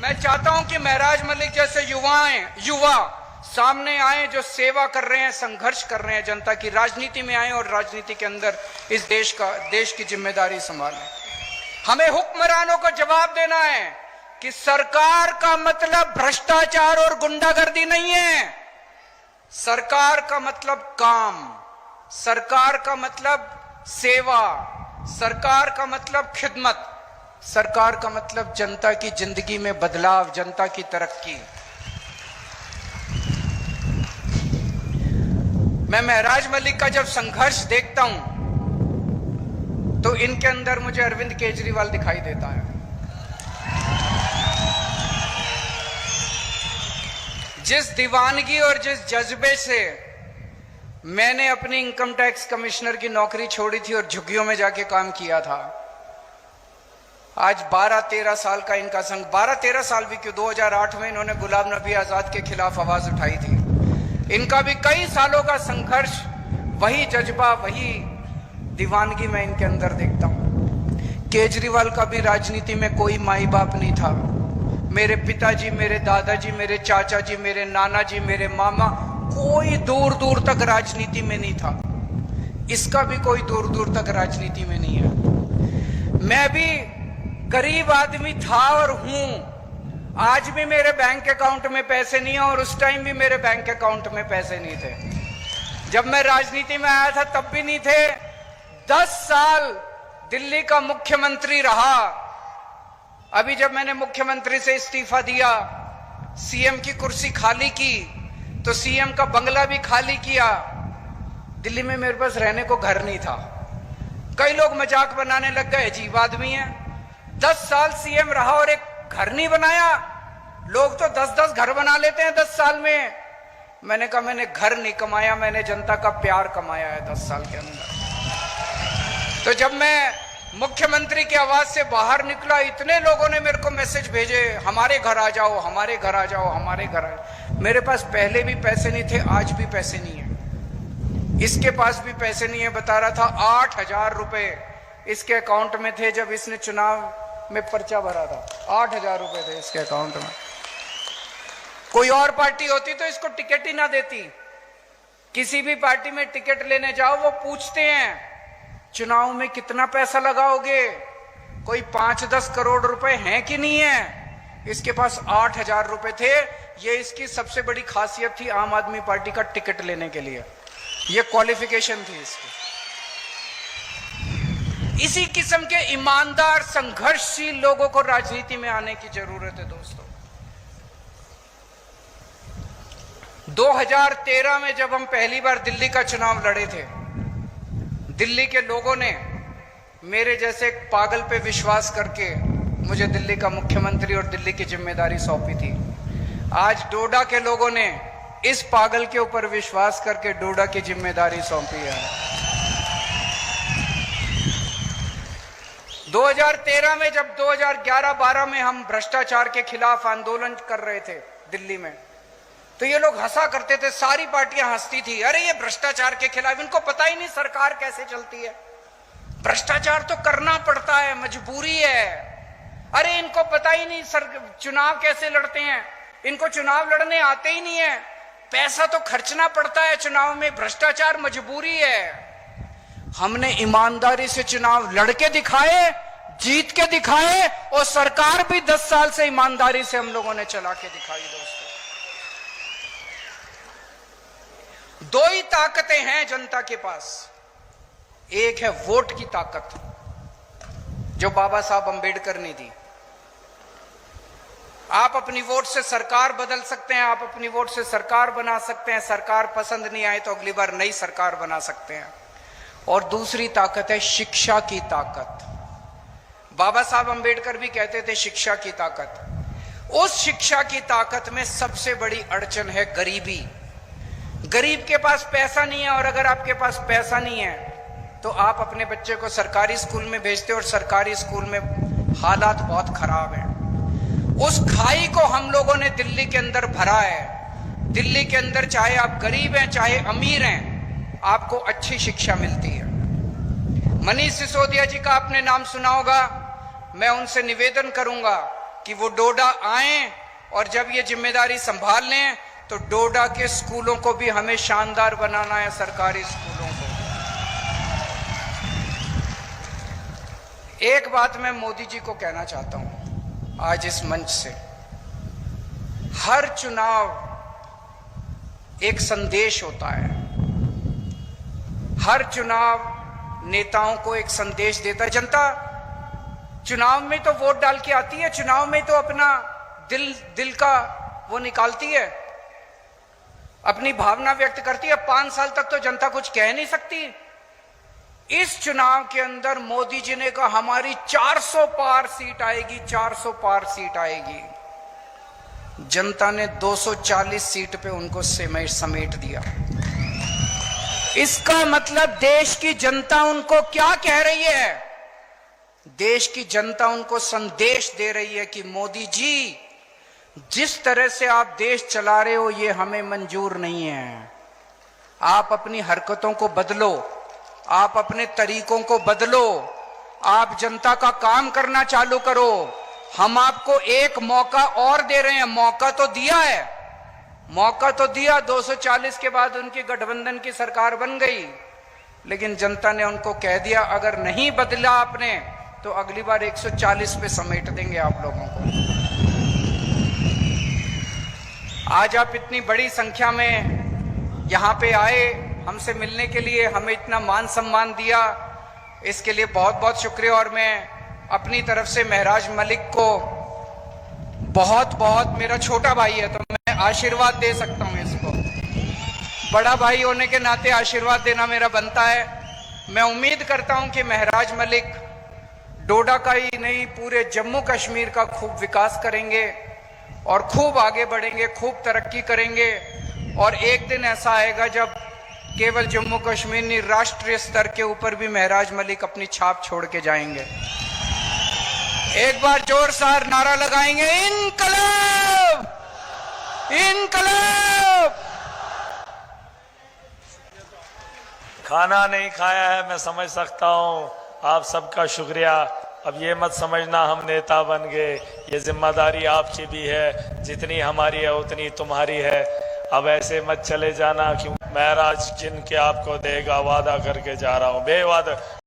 [SPEAKER 5] मैं चाहता हूं कि महराज मलिक जैसे युवा सामने आए जो सेवा कर रहे हैं, संघर्ष कर रहे हैं जनता की, राजनीति में आए और राजनीति के अंदर इस देश की जिम्मेदारी संभालें। हमें हुक्मरानों को जवाब देना है कि सरकार का मतलब भ्रष्टाचार और गुंडागर्दी नहीं है। सरकार का मतलब काम, सरकार का मतलब सेवा, सरकार का मतलब खिदमत, सरकार का मतलब जनता की जिंदगी में बदलाव, जनता की तरक्की। मैं महराज मलिक का जब संघर्ष देखता हूं तो इनके अंदर मुझे अरविंद केजरीवाल दिखाई देता है। जिस दीवानगी और जिस जज्बे से मैंने अपनी इनकम टैक्स कमिश्नर की नौकरी छोड़ी थी और झुग्गियों में जाके काम किया था, आज 12-13 साल का इनका संघ, 12-13 साल भी क्यों, 2008 में इन्होंने गुलाम नबी आजाद के खिलाफ आवाज उठाई थी। इनका भी कई सालों का संघर्ष, वही जज्बा, वही दीवानगी मैं इनके अंदर देखता हूं। केजरीवाल का भी राजनीति में कोई माई बाप नहीं था। मेरे पिताजी, मेरे दादाजी, मेरे चाचा जी, मेरे नाना जी, मेरे मामा, कोई दूर दूर तक राजनीति में नहीं था। इसका भी कोई दूर दूर तक राजनीति में नहीं है। मैं भी गरीब आदमी था और हूं। आज भी मेरे बैंक अकाउंट में पैसे नहीं है और उस टाइम भी मेरे बैंक अकाउंट में पैसे नहीं थे। जब मैं राजनीति में आया था तब भी नहीं थे। 10 साल दिल्ली का मुख्यमंत्री रहा। अभी जब मैंने मुख्यमंत्री से इस्तीफा दिया, सीएम की कुर्सी खाली की, तो सीएम का बंगला भी खाली किया। दिल्ली में मेरे पास रहने को घर नहीं था। कई लोग मजाक बनाने लग गए, अजीब आदमी है, 10 साल सीएम रहा और एक घर नहीं बनाया। लोग तो 10-10 घर बना लेते हैं 10 साल में। मैंने कहा मैंने घर नहीं कमाया, मैंने जनता का प्यार कमाया है 10 साल के अंदर। तो जब मैं मुख्यमंत्री के आवाज से बाहर निकला, इतने लोगों ने मेरे को मैसेज भेजे, हमारे घर आ जाओ, हमारे घर आ जाओ, हमारे घर आ जाओ। मेरे पास पहले भी पैसे नहीं थे, आज भी पैसे नहीं है, इसके पास भी पैसे नहीं है। बता रहा था 8,000 रुपए इसके अकाउंट में थे जब इसने चुनाव में पर्चा भरा था। 8,000 रुपए थे इसके अकाउंट में। कोई और पार्टी होती तो इसको टिकट ही ना देती। किसी भी पार्टी में टिकट लेने जाओ, वो पूछते हैं चुनाव में कितना पैसा लगाओगे, कोई 5-10 करोड़ रुपए हैं कि नहीं है। इसके पास 8,000 रुपए थे। ये इसकी सबसे बड़ी खासियत थी आम आदमी पार्टी का टिकट लेने के लिए, ये क्वालिफिकेशन थी इसकी। इसी किस्म के ईमानदार संघर्षशील लोगों को राजनीति में आने की जरूरत है दोस्तों। 2013 में जब हम पहली बार दिल्ली का चुनाव लड़े थे, दिल्ली के लोगों ने मेरे जैसे एक पागल पे विश्वास करके मुझे दिल्ली का मुख्यमंत्री और दिल्ली की जिम्मेदारी सौंपी थी। आज डोडा के लोगों ने इस पागल के ऊपर विश्वास करके डोडा की जिम्मेदारी सौंपी है। 2013 में जब 2011-12 में हम भ्रष्टाचार के खिलाफ आंदोलन कर रहे थे दिल्ली में, तो ये लोग हंसा करते थे, सारी पार्टियां हंसती थी, अरे ये भ्रष्टाचार के खिलाफ, इनको पता ही नहीं सरकार कैसे चलती है, भ्रष्टाचार तो करना पड़ता है, मजबूरी है। अरे इनको पता ही नहीं चुनाव कैसे लड़ते हैं, इनको चुनाव लड़ने आते ही नहीं है, पैसा तो खर्चना पड़ता है चुनाव में, भ्रष्टाचार मजबूरी है। हमने ईमानदारी से चुनाव लड़के दिखाए, जीत के दिखाए, और सरकार भी 10 साल से ईमानदारी से हम लोगों ने चला के दिखाई। दोस्तों, दो ही ताकतें हैं जनता के पास। एक है वोट की ताकत, जो बाबा साहब अंबेडकर ने दी। आप अपनी वोट से सरकार बदल सकते हैं, आप अपनी वोट से सरकार बना सकते हैं, सरकार पसंद नहीं आए तो अगली बार नई सरकार बना सकते हैं। और दूसरी ताकत है शिक्षा की ताकत। बाबा साहब अंबेडकर भी कहते थे शिक्षा की ताकत। उस शिक्षा की ताकत में सबसे बड़ी अड़चन है गरीबी। गरीब के पास पैसा नहीं है, और अगर आपके पास पैसा नहीं है तो आप अपने बच्चे को सरकारी स्कूल में भेजते हो, और सरकारी स्कूल में हालात बहुत खराब हैं। उस खाई को हम लोगों ने दिल्ली के अंदर भरा है। दिल्ली के अंदर चाहे आप गरीब हैं चाहे अमीर हैं, आपको अच्छी शिक्षा मिलती है। मनीष सिसोदिया जी का आपने नाम सुना होगा। मैं उनसे निवेदन करूंगा कि वो डोडा आएं, और जब ये जिम्मेदारी संभाल लें तो डोडा के स्कूलों को भी हमें शानदार बनाना है, सरकारी स्कूलों को। एक बात मैं मोदी जी को कहना चाहता हूं आज इस मंच से, हर चुनाव एक संदेश होता है, हर चुनाव नेताओं को एक संदेश देता है। जनता चुनाव में तो वोट डाल के आती है, चुनाव में तो अपना दिल का वो निकालती है, अपनी भावना व्यक्त करती है। 5 साल तक तो जनता कुछ कह नहीं सकती। इस चुनाव के अंदर मोदी जी ने कहा हमारी 400 पार सीट आएगी, 400 पार सीट आएगी। जनता ने 240 सीट पे उनको समेट दिया। इसका मतलब देश की जनता उनको क्या कह रही है? देश की जनता उनको संदेश दे रही है कि मोदी जी, जिस तरह से आप देश चला रहे हो ये हमें मंजूर नहीं है। आप अपनी हरकतों को बदलो, आप अपने तरीकों को बदलो, आप जनता का काम करना चालू करो। हम आपको एक मौका और दे रहे हैं। मौका तो दिया है, मौका तो दिया। 240 के बाद उनकी गठबंधन की सरकार बन गई, लेकिन जनता ने उनको कह दिया अगर नहीं बदला आपने तो अगली बार 140 पे समेट देंगे आप लोगों को। आज आप इतनी बड़ी संख्या में यहां पे आए हमसे मिलने के लिए, हमें इतना मान सम्मान दिया, इसके लिए बहुत बहुत शुक्रिया। और मैं अपनी तरफ से महराज मलिक को बहुत बहुत, मेरा छोटा भाई है तो मैं आशीर्वाद दे सकता हूं इसको, बड़ा भाई होने के नाते आशीर्वाद देना मेरा बनता है। मैं उम्मीद करता हूं कि महराज मलिक डोडा का ही नहीं पूरे जम्मू कश्मीर का खूब विकास करेंगे और खूब आगे बढ़ेंगे, खूब तरक्की करेंगे। और एक दिन ऐसा आएगा जब केवल जम्मू कश्मीर नहीं, राष्ट्रीय स्तर के ऊपर भी महराज मलिक अपनी छाप छोड़ के जाएंगे। एक बार जोरदार नारा लगाएंगे, इनकलाब, इनकलाब।
[SPEAKER 2] खाना नहीं खाया है, मैं समझ सकता हूं, आप सबका शुक्रिया। अब ये मत समझना हम नेता बन गए, ये जिम्मेदारी आपकी भी है, जितनी हमारी है उतनी तुम्हारी है। अब ऐसे मत चले जाना कि महराज जिन के आपको देगा, वादा करके जा रहा हूं, बेवादा।